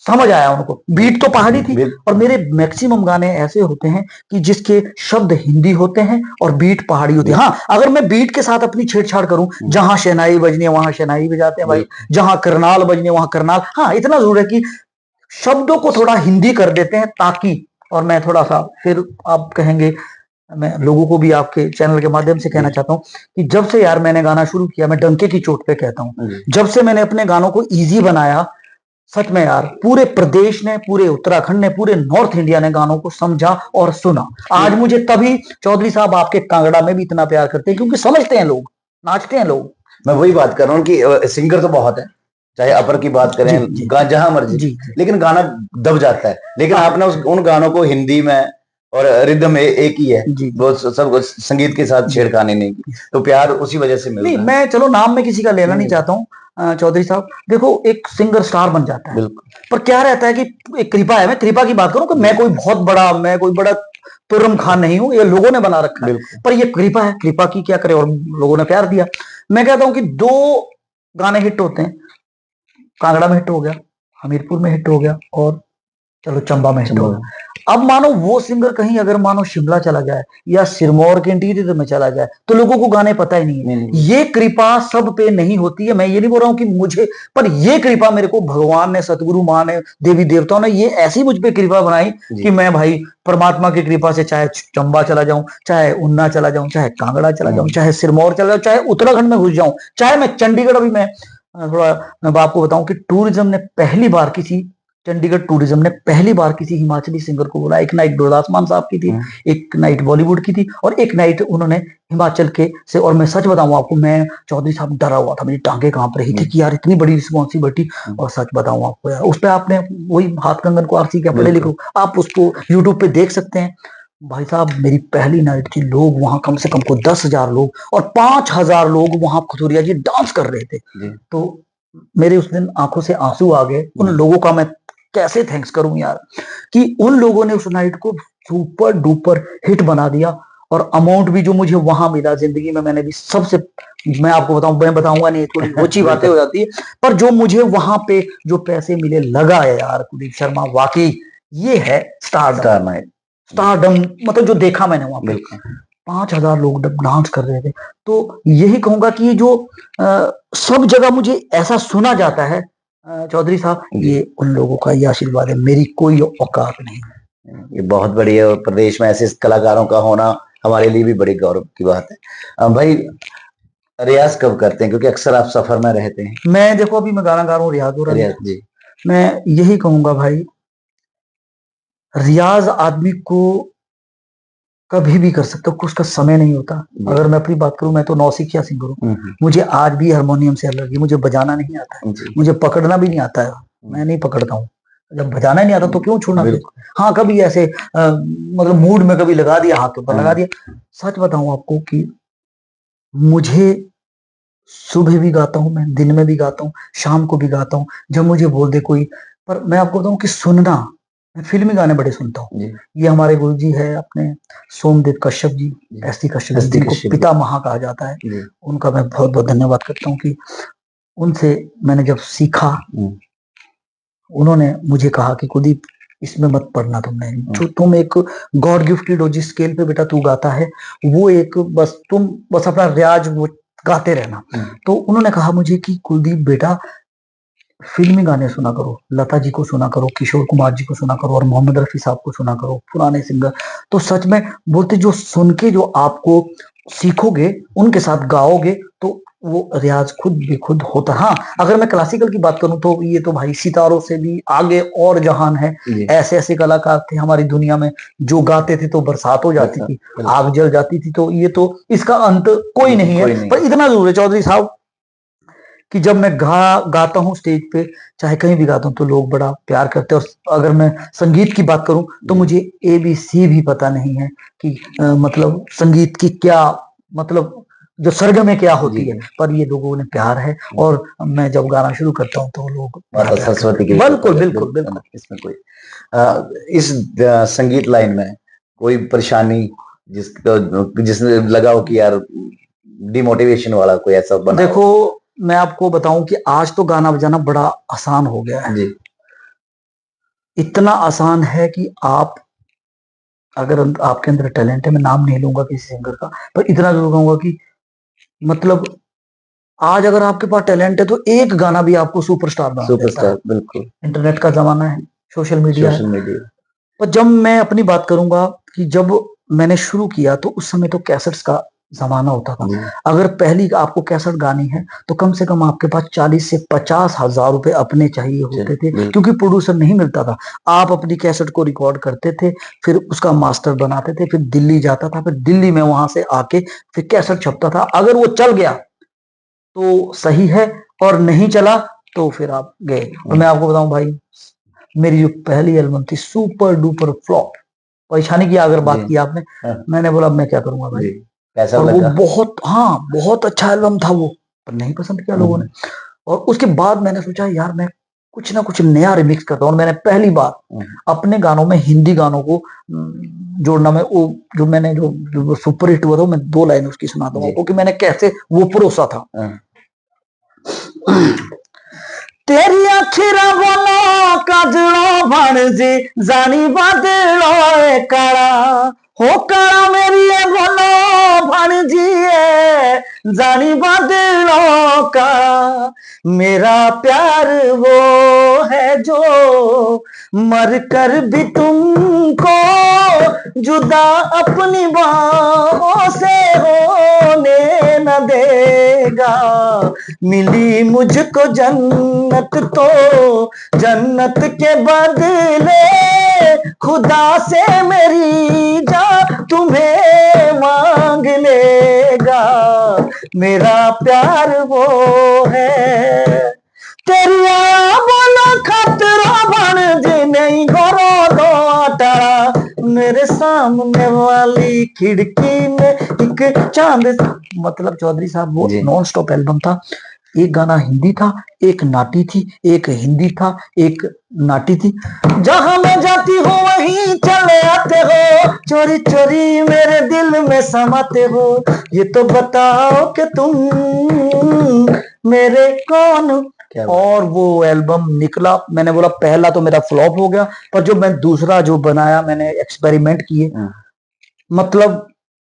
[SPEAKER 1] समझ आया उनको, बीट तो पहाड़ी थी। और मेरे मैक्सिमम गाने ऐसे होते हैं कि जिसके शब्द हिंदी होते हैं और बीट पहाड़ी होती है। हाँ अगर मैं बीट के साथ अपनी छेड़छाड़ करूं, जहां शहनाई बजनी है वहां शहनाई बजाते हैं भाई, जहां करनाल बजनी है वहां करनाल। हाँ इतना जरूर है कि शब्दों को थोड़ा हिंदी कर देते हैं ताकि, और मैं थोड़ा सा फिर आप कहेंगे, मैं लोगों को भी आपके चैनल के माध्यम से कहना चाहता हूँ कि जब से यार मैंने गाना शुरू किया, मैं डंके की चोट पे कहता हूँ, जब से मैंने अपने गानों को इजी बनाया, सच में यार पूरे प्रदेश ने, पूरे उत्तराखंड ने, पूरे नॉर्थ इंडिया ने गानों को समझा और सुना। आज मुझे तभी चौधरी साहब आपके कांगड़ा में भी इतना प्यार करते हैं क्योंकि समझते हैं लोग, नाचते हैं लोग।
[SPEAKER 2] मैं वही बात कर रहा हूँ कि सिंगर तो बहुत है, चाहे अपर की बात करें जहां मर्जी, लेकिन गाना दब जाता है। लेकिन आपने उन गानों को हिंदी में, और रिदम एक ही है, वो सब संगीत के साथ छेड़खानी नहीं की, तो प्यार उसी वजह से मिल रहा है।
[SPEAKER 1] मैं चलो नाम में किसी का लेना नहीं चाहता हूँ चौधरी साहब, देखो एक सिंगर स्टार बन जाता है, पर क्या रहता है कि एक कृपा है। मैं कृपा की बात करूं कि मैं कोई बहुत बड़ा, मैं कोई बड़ा तुर्रम खान नहीं हूं, ये लोगों ने बना रखा है, पर ये कृपा है, कृपा की क्या करे, और लोगों ने प्यार दिया। मैं कहता हूं कि 2 गाने हिट होते हैं, कांगड़ा में हिट हो गया, हमीरपुर में हिट हो गया, और चलो चंबा में हिट हो गया। अब मानो वो सिंगर कहीं अगर मानो शिमला चला जाए या सिरमौर के इंटीरियर में चला जाए तो लोगों को गाने पता ही नहीं है। ये कृपा सब पे नहीं होती है। मैं ये नहीं बोल रहा हूं कि मुझे, पर ये कृपा मेरे को भगवान ने, सतगुरु मां ने, देवी देवताओं ने ये ऐसी मुझ पे कृपा बनाई कि मैं भाई परमात्मा की कृपा से चाहे चंबा चला जाऊं, चाहे उन्ना चला जाऊं, चाहे कांगड़ा चला जाऊं, चाहे सिरमौर चला जाऊं, चाहे उत्तराखंड में घुस जाऊं, चाहे मैं चंडीगढ़। अभी मैं थोड़ा मैं आपको बताऊं कि टूरिज्म ने पहली बार किसी चंडीगढ़ टूरिज्म ने पहली बार किसी हिमाचली सिंगर को बोला। एक नाइट गुरदास मान साहब की थी, एक नाइट बॉलीवुड की थी और एक नाइट उन्होंने हिमाचल के से। और मैं सच बताऊं आपको, मैं चौधरी साहब डरा हुआ था, मेरी टांगे कांप रही थी कि यार इतनी बड़ी रिस्पॉन्सिबिलिटी। और सच बताऊं आपको यार, उस पर आपने वही हाथ कंगन को आरसी क्या पढ़े लिखो, आप उसको यूट्यूब पे देख सकते हैं। भाई साहब मेरी पहली नाइट थी, लोग वहां कम से कम को 10,000 लोग और 5,000 लोग वहां खथुरिया जी डांस कर रहे थे। तो मेरे उस दिन आंखों से आंसू आ गए। उन लोगों का मैं कैसे थैंक्स करूं यार, कि उन लोगों ने उस नाइट को सुपर डुपर हिट बना दिया। और अमाउंट भी जो मुझे वहां मिला, जिंदगी में मैंने भी सबसे, मैं आपको बताऊं, मैं बताऊंगा नहीं, थोड़ी ऊंची बातें हो जाती है, पर जो मुझे वहां पे जो पैसे मिले, लगा है यार कुलदीप शर्मा, वाकई ये है स्टार नाइट, स्टारडम, मतलब जो देखा मैंने वहां पे 5,000 लोग डांस कर रहे थे। तो यही कहूंगा कि जो सब जगह मुझे ऐसा सुना जाता है, चौधरी साहब, ये उन लोगों का ये आशीर्वाद है, मेरी कोई औकात नहीं है।
[SPEAKER 2] ये बहुत बढ़िया, और प्रदेश में ऐसे कलाकारों का होना हमारे लिए भी बड़ी गौरव की बात है। भाई रियाज कब करते हैं, क्योंकि अक्सर आप सफर में रहते हैं?
[SPEAKER 1] मैं देखो अभी मैं गाना गा रहा हूँ, रियाज हो रहा है
[SPEAKER 2] जी।
[SPEAKER 1] मैं यही कहूंगा भाई, रियाज आदमी को कभी भी कर सकते हो, उसका समय नहीं होता। अगर मैं अपनी बात करूं, मैं तो नौसिखिया सिंगर हूँ, मुझे आज भी हारमोनियम से एलर्जी, मुझे बजाना नहीं आता है, मुझे पकड़ना भी नहीं आता है, मैं नहीं पकड़ता हूँ। जब बजाना नहीं आता तो क्यों छोड़ना फिर? हाँ कभी ऐसे मतलब मूड में कभी लगा दिया, हाथ के ऊपर लगा दिया। सच बताऊं आपको कि मुझे सुबह भी गाता हूँ मैं, दिन में भी गाता हूँ, शाम को भी गाता हूँ, जब मुझे बोल दे कोई। पर मैं आपको बताऊं कि सुनना, मैं फिल्मी गाने बड़े सुनता हूँ। ये हमारे गुरु जी है अपने सोमदेव कश्यप जी, एस.टी. कश्यप जी, जिनको पिता महा कहा जाता है, उनका मैं बहुत बहुत धन्यवाद करता हूँ कि उनसे मैंने जब सीखा, उन्होंने मुझे कहा कि कुलदीप इसमें मत पढ़ना, तुमने जो तुम एक गॉड गिफ्टेड हो, जिस स्केल पे बेटा तू गाता है, वो एक बस तुम बस अपना रियाज वो गाते रहना। तो उन्होंने कहा मुझे कि कुलदीप बेटा फिल्मी गाने सुना करो, लता जी को सुना करो, किशोर कुमार जी को सुना करो और मोहम्मद रफी साहब को सुना करो, पुराने सिंगर। तो सच में बोलते, जो सुन के जो आपको सीखोगे, उनके साथ गाओगे, तो वो रियाज खुद भी खुद होता। हाँ अगर मैं क्लासिकल की बात करूं तो ये तो भाई सितारों से भी आगे और जहान है। ऐसे ऐसे कलाकार थे हमारी दुनिया में जो गाते थे तो बरसात हो जाती थी, आग जल जाती थी। तो ये तो इसका अंत कोई नहीं है। पर इतना जरूर है चौधरी साहब कि जब मैं गाता हूँ स्टेज पे, चाहे कहीं भी गाता हूँ, तो लोग बड़ा प्यार करते हैं। और अगर मैं संगीत की बात करूं तो मुझे ABC भी पता नहीं है कि मतलब संगीत की क्या, मतलब जो सरगम क्या होती है, पर ये लोगों ने प्यार है। और मैं जब गाना शुरू करता हूँ तो लोग
[SPEAKER 2] माता सरस्वती की,
[SPEAKER 1] बिल्कुल बिल्कुल बिल्कुल।
[SPEAKER 2] इसमें कोई इस संगीत लाइन में कोई परेशानी जिसने लगा हो कि यार डिमोटिवेशन वाला कोई ऐसा बना?
[SPEAKER 1] देखो मैं आपको बताऊं कि आज तो गाना बजाना बड़ा आसान हो गया है जी। इतना आसान है कि आप, अगर आपके अंदर टैलेंट है, मैं नाम नहीं लूंगा किसी सिंगर का, पर इतना जरूर कहूंगा कि मतलब आज अगर आपके पास टैलेंट है तो एक गाना भी आपको सुपरस्टार बना देता है। बिल्कुल, इंटरनेट का जमाना है, सोशल मीडिया है। पर जब मैं अपनी बात करूंगा कि जब मैंने शुरू किया तो उस समय तो कैसेट्स का जमाना होता था। अगर पहली आपको कैसेट गानी है तो कम से कम आपके पास 40 से 50 हजार रुपए अपने चाहिए होते थे, क्योंकि प्रोड्यूसर नहीं मिलता था। आप अपनी कैसेट को रिकॉर्ड करते थे, फिर उसका मास्टर बनाते थे, फिर दिल्ली जाता था, फिर दिल्ली में वहां से आके फिर कैसेट छपता था। अगर वो चल गया तो सही है, और नहीं चला तो फिर आप गए। और मैं आपको बताऊं भाई, मेरी जो पहली एल्बम थी सुपर डुपर फ्लॉप, परेशानी की अगर बात की आपने, मैंने बोला मैं क्या करूंगा भाई, और वो बहुत, हाँ बहुत अच्छा एल्बम था वो, पर नहीं पसंद किया लोगों ने। और उसके बाद मैंने सोचा यार मैं कुछ ना कुछ नया रिमिक्स करता हूँ। और मैंने पहली बार अपने गानों में हिंदी गानों को जोड़ना, में वो जो मैंने जो सुपर हिट हुआ था, मैं 2 लाइन उसकी सुनाता हूँ क्योंकि मैंने कैसे वो परोसा था। तेरी अखीरा बोलो काजलो भाणजी जानी बादलो काला, हो काला मेरी बोलो भाणजी जानी बादलों का, मेरा प्यार वो है जो मर कर भी तुमको जुदा अपनी बाहों से होने न देगा। मिली मुझको जन्नत तो जन्नत के बदले खुदा से मेरी जान तुम्हें मांग लेगा। मेरा प्यार वो है तेरिया बोला खतरा बन जी नहीं घरों दो आटा। मेरे सामने वाली खिड़की में एक चांद। मतलब चौधरी साहब वो नॉन स्टॉप एल्बम था। एक गाना हिंदी था, एक नाटी थी, एक हिंदी था, एक नाटी थी। जहां मैं जाती हूँ वहीं चले आते हो, चोरी चोरी मेरे दिल में समाते हो। ये तो बताओ कि तुम मेरे कौन। और वो एल्बम निकला, मैंने बोला पहला तो मेरा फ्लॉप हो गया, पर जो मैं दूसरा जो बनाया मैंने एक्सपेरिमेंट किए, मतलब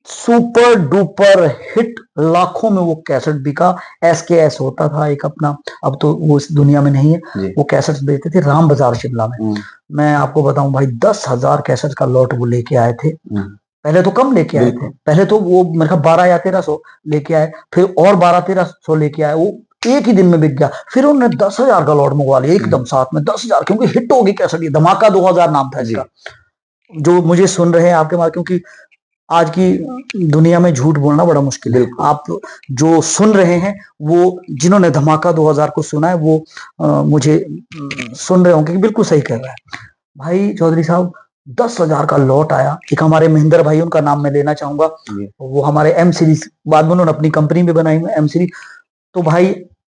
[SPEAKER 1] सुपर डुपर हिट, लाखों में वो कैसेट बिका। SKS होता था एक अपना, अब तो वो इस दुनिया में नहीं है। वो कैसेट बेचते थे राम बाजार शिमला में। मैं आपको बताऊं भाई 10,000 कैसेट का लॉट वो लेके आए थे। पहले तो कम लेके आए थे, पहले तो वो मेरे ख्याल 12 या 1300 लेके आए, फिर और 12-1300 लेके आए। वो एक ही दिन में बिक गया। फिर उन्होंने 10,000 का लॉट मंगवा लिया एकदम साथ में 10,000, क्योंकि हिट होगी कैसेट। ये धमाका 2000 नाम था इसका। जो मुझे सुन रहे हैं आपके मार, क्योंकि आज की दुनिया में झूठ बोलना बड़ा मुश्किल है। आप जो सुन रहे हैं वो जिन्होंने धमाका 2000 को सुना है वो मुझे सुन रहे होंगे कि बिल्कुल सही कह रहा है भाई। चौधरी साहब 10,000 का लॉट आया। एक हमारे महेंद्र भाई, उनका नाम मैं लेना चाहूंगा, वो हमारे M सीरीज बाद में उन्होंने अपनी कंपनी में बनाई M सीरीज। तो भाई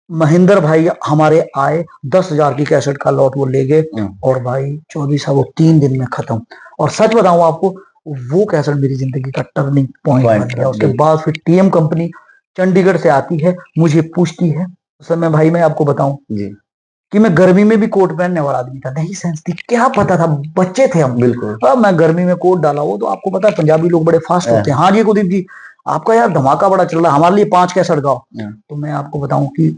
[SPEAKER 1] महेंद्र भाई हमारे आए, 10,000 की कैसेट का लॉट वो ले गए, और भाई चौधरी साहब वो 3 दिन में खत्म। और सच बताऊं आपको, वो कैसेट मेरी जिंदगी का टर्निंग पॉइंट बन गया। उसके बाद फिर TM कंपनी चंडीगढ़ से आती है, मुझे पूछती है। उस समय भाई मैं आपको बताऊं कि मैं गर्मी में भी कोट पहनने वाला आदमी था, नहीं सेंस थी, क्या पता था, बच्चे थे हम। बिल्कुल। अब मैं गर्मी में कोट डाला, वो तो आपको पता है पंजाबी लोग बड़े फास्ट होते हैं। हाँ जी कुलदीप जी, आपका यार धमाका बड़ा चल रहा है, हमारे लिए 5 कैसेट गाओ। तो मैं आपको बताऊं कि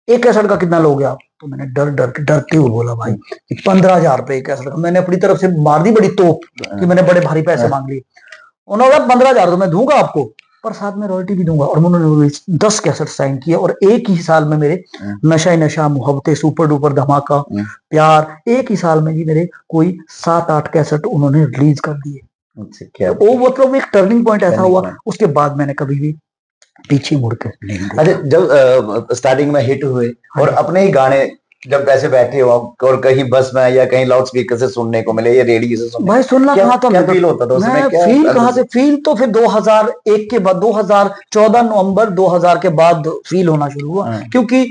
[SPEAKER 1] एक कैसेट का कितना लोगे आप? तो मैंने डरते हुए बोला भाई 15,000 रुपए एक कैसेट का। मैंने अपनी तरफ से मार दी बड़ी तोप कि मैंने बड़े भारी पैसे मांग लिए। उन्होंने 15,000 तो मैं दूंगा आपको, पर साथ में रॉयल्टी भी दूंगा। और उन्होंने 10 कैसेट साइन किए, और एक ही साल में मेरे नशा ही नशा, मोहब्बतें, सुपर डुपर, धमाका, प्यार, एक ही साल में जी मेरे कोई 7-8 कैसेट उन्होंने रिलीज कर दिए। वो मतलब एक टर्निंग पॉइंट ऐसा हुआ, उसके बाद मैंने कभी भी पीछे मुड़ के नहीं देखा।
[SPEAKER 2] अच्छा, जब स्टार्टिंग में हिट हुए और अपने ही गाने जब ऐसे बैठे हो और कहीं बस में या कहीं लाउड स्पीकर से सुनने को मिले या रेडियो से सुनने,
[SPEAKER 1] भाई सुनना कहाँ था,
[SPEAKER 2] क्या फील होता था उसमें?
[SPEAKER 1] मैं फील कहाँ से, फील तो फिर 2001 के बाद, 2014 नवंबर 2000 के बाद फील होना शुरू हुआ। क्योंकि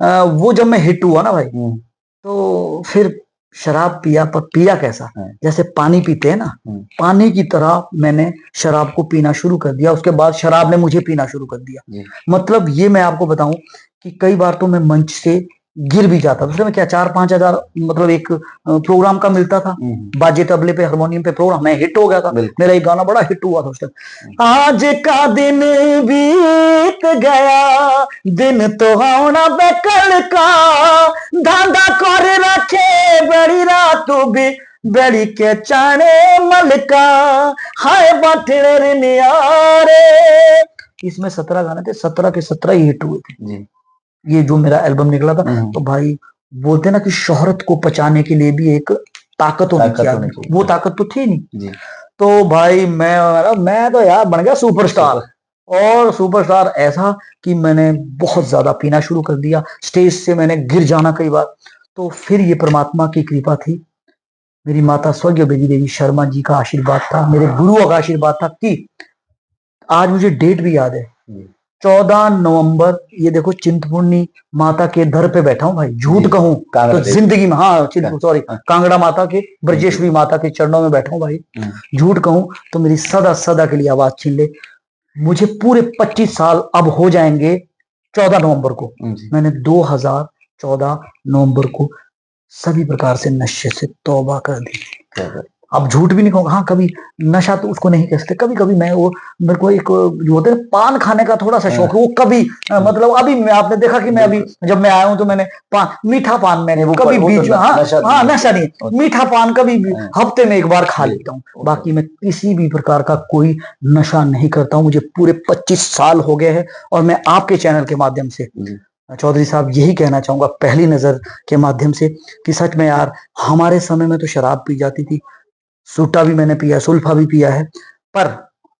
[SPEAKER 1] वो जब मैं हिट हुआ ना भाई, तो फिर शराब पिया, पर पिया कैसा, जैसे पानी पीते हैं ना, पानी की तरह मैंने शराब को पीना शुरू कर दिया। उसके बाद शराब ने मुझे पीना शुरू कर दिया। मतलब ये मैं आपको बताऊं कि कई बार तो मैं मंच से गिर भी जाता। दूसरे में क्या 4-5 हजार मतलब एक प्रोग्राम का मिलता था, बाजे तबले पे, हारमोनियम पे प्रोग्राम। मैं हिट हो गया था, मेरा एक गाना बड़ा हिट हुआ था उस टाइम। आज का दिन बीत गया, दिन तो आना बेकल का, धांधा कर रखे बड़ी रात भी बड़ी के चाणे मलका, हाय बाठे नियारे। इसमें 17 गाने थे, 17 के 17 ही हिट हुए थे। ये जो मेरा एल्बम निकला था, तो भाई बोलते ना कि शोहरत को पचाने के लिए भी एक ताकत होनी चाहिए, वो ताकत तो थी नहीं। तो भाई मैं तो यार बन गया सुपरस्टार, और सुपरस्टार ऐसा कि मैंने बहुत ज्यादा पीना शुरू कर दिया। स्टेज से मैंने गिर जाना कई बार। तो फिर ये परमात्मा की कृपा थी, मेरी माता स्वर्गीय बेदी देवी शर्मा जी का आशीर्वाद था, मेरे गुरुओं का आशीर्वाद था कि आज मुझे डेट भी याद है, 14 नवंबर। ये देखो चिंतपूर्णी माता के दर पे बैठा हूँ भाई, झूठ कहूं तो जिंदगी में, हाँ सॉरी, कांगड़ा माता के, ब्रजेश्वरी माता के चरणों में बैठा हूँ भाई। झूठ कहूं तो मेरी सदा सदा के लिए आवाज छीन ले। मुझे पूरे 25 साल अब हो जाएंगे 14 नवंबर को। मैंने 2014 नवंबर को सभी प्रकार से नशे से तौबा कर दी। अब झूठ भी नहीं कहूंगा, हाँ कभी नशा तो उसको नहीं कह सकते, कभी कभी मैं वो मेरे को एक जो होता है ना, पान खाने का थोड़ा सा शौक है, वो कभी मतलब अभी मैं आपने देखा कि मैं अभी जब मैं आया हूँ तो मैंने मीठा पान मैंने कभी बीच में, हाँ नशा नहीं, मीठा पान कभी भी हफ्ते में एक बार खा लेता हूँ, बाकी मैं किसी भी प्रकार का कोई नशा नहीं करता हूँ। मुझे पूरे 25 साल हो गए हैं और मैं आपके चैनल के माध्यम से चौधरी साहब यही कहना चाहूंगा पहली नजर के माध्यम से कि सच में यार, हमारे समय में तो शराब पी जाती थी, सूटा भी मैंने पिया, सुल्फा भी पिया है, पर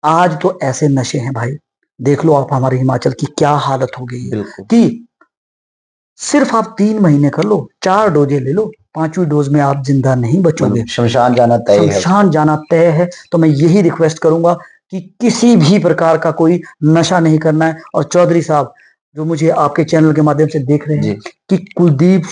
[SPEAKER 1] आज तो ऐसे नशे हैं भाई, देख लो आप हमारे हिमाचल की क्या हालत हो गई है कि सिर्फ आप 3 महीने कर लो, 4 डोजे ले लो, 5वीं डोज में आप जिंदा नहीं बचोगे,
[SPEAKER 2] शमशान जाना तय है,
[SPEAKER 1] शमशान जाना तय है। तो मैं यही रिक्वेस्ट करूंगा कि किसी भी प्रकार का कोई नशा नहीं करना है। और चौधरी साहब जो मुझे आपके चैनल के माध्यम से देख रहे हैं कि कुलदीप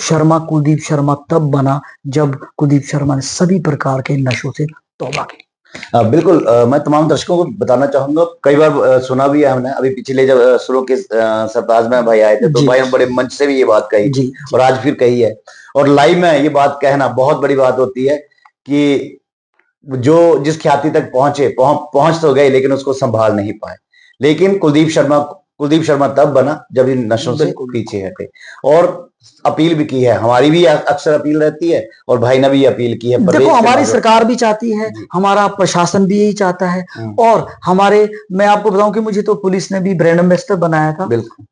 [SPEAKER 1] शर्मा तब बना जब कुलदीप शर्मा ने सभी प्रकार के नशों से तौबा की।
[SPEAKER 2] बिल्कुल, मैं तमाम दर्शकों को बताना चाहूंगा, कई बार सुना भी है हमने, अभी पिछले जब सुरों के सरताज में भाई आए थे तो भाई हम बड़े मंच से भी ये बात कही और आज फिर कही है, और लाइव में ये बात कहना बहुत बड़ी बात होती है कि जो जिस ख्याति तक पहुंच तो गए लेकिन उसको संभाल नहीं पाए। लेकिन कुलदीप शर्मा तब बना जब इन नशों से पीछे हटे, और अपील भी की है, हमारी भी अक्सर अपील रहती है और भाई ने भी अपील की है।
[SPEAKER 1] देखो हमारी सरकार भी चाहती है, हमारा प्रशासन भी यही चाहता है, और हमारे, मैं आपको बताऊं कि मुझे तो पुलिस ने भी ब्रांड एम्बेसडर बनाया था,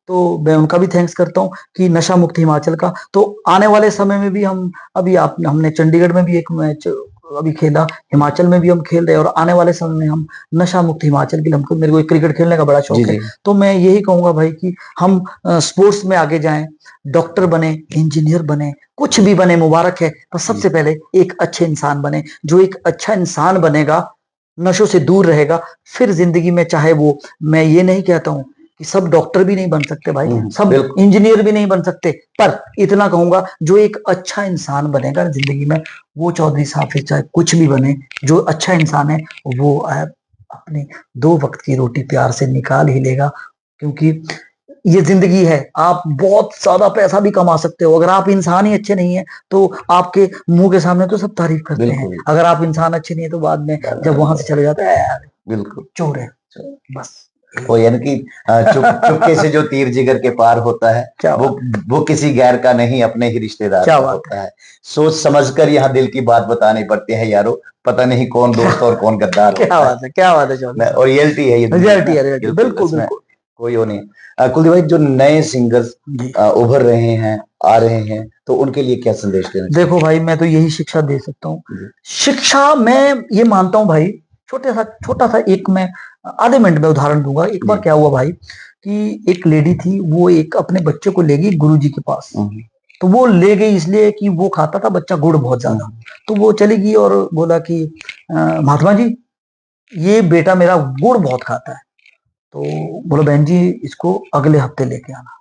[SPEAKER 1] तो मैं उनका भी थैंक्स करता हूं कि नशा मुक्त हिमाचल का। तो आने वाले समय में भी हम अभी हमने चंडीगढ़ में भी एक मैच अभी खेला, हिमाचल में भी हम खेल रहे हैं, और आने वाले समय में हम नशा मुक्त हिमाचल के लिए, हमको मेरे को क्रिकेट खेलने का बड़ा शौक है, तो मैं यही कहूंगा भाई कि हम स्पोर्ट्स में आगे जाएं, डॉक्टर बने, इंजीनियर बने, कुछ भी बने, मुबारक है, पर सबसे पहले एक अच्छे इंसान बने। जो एक अच्छा इंसान बनेगा, नशों से दूर रहेगा, फिर जिंदगी में चाहे वो, मैं ये नहीं कहता हूं कि सब डॉक्टर भी नहीं बन सकते भाई, सब इंजीनियर भी नहीं बन सकते, पर इतना कहूंगा जो एक अच्छा इंसान बनेगा जिंदगी में, वो चौधरी साहब से चाहे कुछ भी बने, जो अच्छा इंसान है वो अपनी 2 वक्त की रोटी प्यार से निकाल ही लेगा। क्योंकि ये जिंदगी है, आप बहुत ज्यादा पैसा भी कमा सकते हो, अगर आप इंसान ही अच्छे नहीं है तो आपके मुंह के सामने तो सब तारीफ करते हैं, अगर आप इंसान अच्छे नहीं है तो बाद में जब वहां से चले जाते हैं बिल्कुल चोर है, बस
[SPEAKER 2] वो यानी कि चुपके से जो तीर जिगर के पार होता है वो किसी गैर का नहीं, अपने ही रिश्तेदार का होता है। सोच समझकर यहाँ दिल की बात बतानी पड़ती है यारो, पता नहीं कौन दोस्त और कौन गद्दार।
[SPEAKER 1] क्या बात है, क्या बात है,
[SPEAKER 2] और रियलिटी है ये,
[SPEAKER 1] रियलिटी है, बिल्कुल
[SPEAKER 2] कोई वो नहीं। कुलदीप भाई, जो नए सिंगर्स उभर रहे हैं, आ रहे हैं, तो उनके लिए क्या संदेश देना?
[SPEAKER 1] देखो भाई, मैं तो यही शिक्षा दे सकता हूँ, शिक्षा मैं ये मानता हूँ भाई, छोटा सा एक मैं आधे मिनट में उदाहरण दूंगा। एक बार क्या हुआ भाई कि एक लेडी थी, वो एक अपने बच्चे को ले गई गुरुजी के पास, तो वो ले गई इसलिए कि वो खाता था बच्चा गुड़ बहुत ज्यादा, तो वो चली गई और बोला कि महात्मा जी ये बेटा मेरा गुड़ बहुत खाता है, तो बोला बहन जी इसको अगले हफ्ते लेके आना,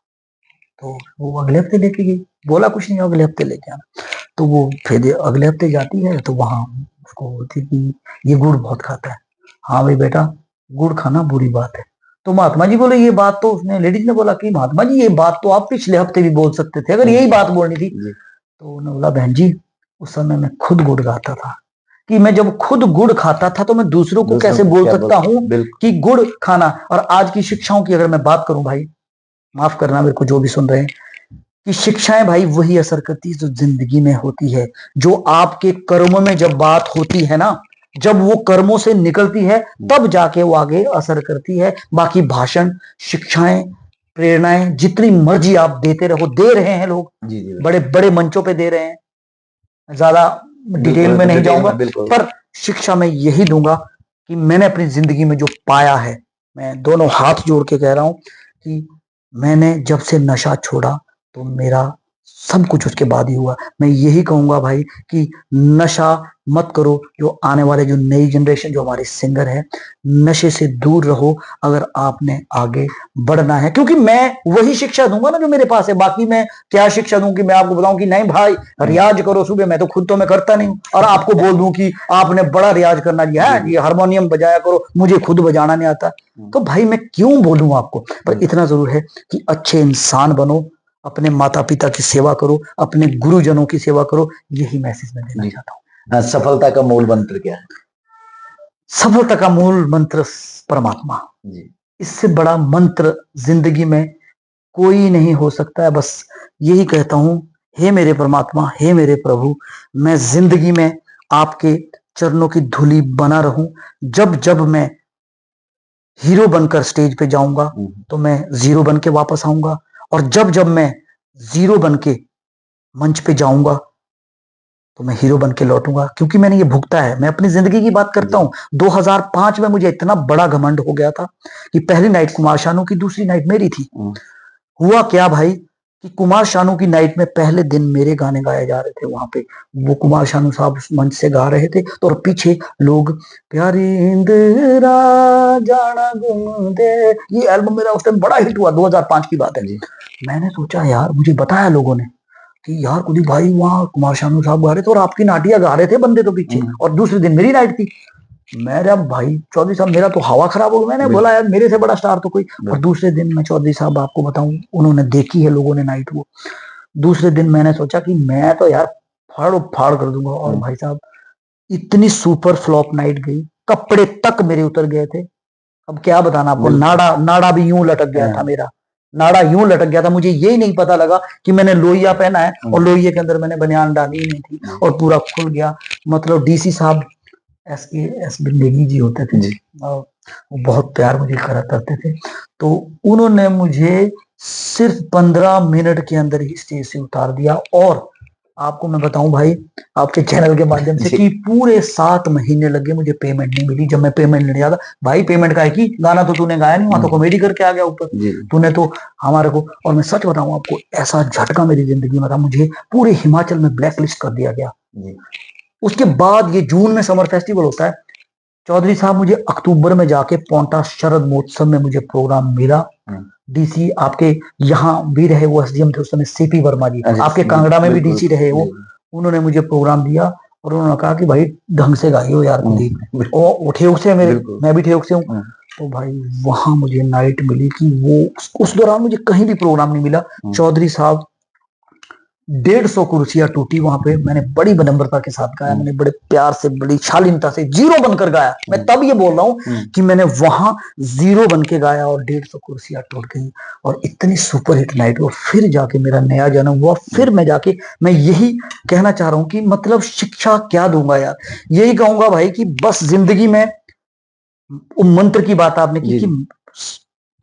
[SPEAKER 1] तो वो अगले हफ्ते लेके गई, बोला कुछ नहीं अगले हफ्ते लेके आना, तो वो फिर अगले हफ्ते जाती है तो वहां उसको बोलती कि ये गुड़ बहुत खाता है। हाँ भाई बेटा, गुड़ खाना बुरी बात है। तो महात्मा जी बोले ये बात तो, उसने लेडीज ने बोला कि महात्मा जी ये बात तो आप पिछले हफ्ते भी बोल सकते थे, अगर यही बात बोलनी थी। तो उन्होंने बोला बहन जी उस समय मैं खुद गुड़ खाता था, कि मैं जब खुद गुड़ खाता था तो मैं दूसरों को कैसे बोल सकता हूँ कि गुड़ खाना। और आज की शिक्षाओं की अगर मैं बात करूं भाई, माफ करना मेरे को जो भी सुन रहे हैं, कि शिक्षाएं भाई वही असर करती है जो जिंदगी में होती है, जो आपके कर्मों में जब बात होती है ना, जब वो कर्मों से निकलती है तब जाके वो आगे असर करती है। बाकी भाषण, शिक्षाएं, प्रेरणाएं जितनी मर्जी आप देते रहो, दे रहे हैं लोग, बड़े बड़े मंचों पे दे रहे हैं, ज्यादा डिटेल में नहीं जाऊंगा, पर शिक्षा में यही दूंगा कि मैंने अपनी जिंदगी में जो पाया है, मैं दोनों हाथ जोड़ के कह रहा हूं कि मैंने जब से नशा छोड़ा तो मेरा सब कुछ उसके बाद ही हुआ। मैं यही कहूंगा भाई कि नशा मत करो, जो आने वाले जो नई जनरेशन, जो हमारे सिंगर है, नशे से दूर रहो अगर आपने आगे बढ़ना है, क्योंकि मैं वही शिक्षा दूंगा ना जो मेरे पास है। बाकी मैं क्या शिक्षा दूं कि मैं आपको बताऊं कि नहीं भाई रियाज करो सुबह, मैं तो खुद तो मैं करता नहीं हूं, और आपको बोल दूं कि आपने बड़ा रियाज करना लिया है, ये हारमोनियम बजाया करो, मुझे खुद बजाना नहीं आता, तो भाई मैं क्यों बोलूं आपको। पर इतना जरूर है कि अच्छे इंसान बनो, अपने माता पिता की सेवा करो, अपने गुरुजनों की सेवा करो, यही मैसेज मैं देना चाहता हूँ।
[SPEAKER 2] सफलता का मूल मंत्र क्या है?
[SPEAKER 1] सफलता का मूल मंत्र परमात्मा
[SPEAKER 2] जी।
[SPEAKER 1] इससे बड़ा मंत्र जिंदगी में कोई नहीं हो सकता है। बस यही कहता हूं, हे मेरे परमात्मा, हे मेरे प्रभु, मैं जिंदगी में आपके चरणों की धूली बना रहूं। जब जब मैं हीरो बनकर स्टेज पे जाऊंगा तो मैं जीरो बन के वापस आऊंगा, और जब जब मैं जीरो बन के मंच पे जाऊंगा तो मैं हीरो बन के लौटूंगा, क्योंकि मैंने ये भुगता है। मैं अपनी जिंदगी की बात करता हूँ। 2005 में मुझे इतना बड़ा घमंड हो गया था कि पहली नाइट कुमार शानू की, दूसरी नाइट मेरी थी। हुआ क्या भाई कि कुमार शानू की नाइट में पहले दिन मेरे गाने गाए जा रहे थे वहां पे। वो कुमार शानू साहब उस मंच से गा रहे थे, तो और पीछे लोग प्यारी इंदिरा जाना गुम दे, ये एल्बम मेरा उस टाइम बड़ा हिट हुआ, 2005 की बात है। मैंने सोचा यार, मुझे बताया लोगों ने कि यार कुलदीप भाई वहां कुमार शानू साहब गा रहे थे और आपकी नाटिया गा रहे थे बंदे तो पीछे, और दूसरे दिन मेरी नाइट थी। मेरा भाई चौधरी साहब, मेरा तो हवा खराब हो गई। मैंने बोला यार मेरे से बड़ा स्टार तो कोई। और दूसरे दिन मैं चौधरी साहब आपको बताऊं, उन्होंने देखी है लोगों ने नाइट वो। दूसरे दिन मैंने सोचा कि मैं तो यार फाड़ फाड़ कर दूंगा, और भाई साहब इतनी सुपर फ्लॉप नाइट गई, कपड़े तक मेरे उतर गए थे। अब क्या बताना आपको, नाड़ा नाड़ा भी यूं लटक गया था मेरा, नाड़ा यूं लटक गया था। मुझे यही नहीं पता लगा कि मैंने लोहिया पहना है, और लोहिया के अंदर मैंने बनियान डाली ही नहीं थी, और पूरा खुल गया। मतलब डीसी साहब एस नेगी जी होते थे, और वो बहुत प्यार मुझे करा करते थे। तो उन्होंने मुझे सिर्फ 15 मिनट के अंदर ही स्टेज से उतार दिया। और आपको मैं बताऊं भाई, आपके चैनल के माध्यम से, कि पूरे 7 महीने लगे, मुझे पेमेंट नहीं मिली। जब मैं पेमेंट लेने जाता, भाई पेमेंट का है कि गाना तो तूने गाया नहीं, वहां तो कॉमेडी करके आ गया ऊपर, तूने तो हमारे को। और मैं सच बताऊं आपको, ऐसा झटका मेरी जिंदगी में था, मुझे पूरे हिमाचल में ब्लैक लिस्ट कर दिया गया। उसके बाद ये जून में समर फेस्टिवल होता है, चौधरी साहब मुझे अक्टूबर में जाके पौंटा शरद महोत्सव में मुझे प्रोग्राम मिला। डीसी आपके यहाँ भी रहे, वो एसडीएम थे उस समय, सीपी वर्मा जी, आपके कांगड़ा में भी डीसी रहे वो। उन्होंने मुझे प्रोग्राम दिया और उन्होंने कहा कि भाई ढंग से गाइयो यार कुलदीप, और ठेक से मेरे, मैं भी ठेक से हूँ। तो भाई वहां मुझे नाइट मिली कि वो उस दौरान मुझे कहीं भी प्रोग्राम नहीं मिला। चौधरी साहब 150 कुर्सियां टूटी वहां पे, मैंने बड़ी विनम्रता के साथ गाया, मैंने बड़े प्यार से, बड़ी शालीनता से जीरो बनकर गाया। मैं तब ये बोल रहा हूँ कि मैंने वहां जीरो बन के गाया और 150 कुर्सियां टूट गई, और इतनी सुपर हिट नाइट वो। फिर जाके मेरा नया जन्म हुआ। फिर मैं जाके, मैं यही कहना चाह रहा हूँ कि मतलब शिक्षा क्या दूंगा यार, यही कहूंगा भाई कि बस जिंदगी में मंत्र की बात आपने की कि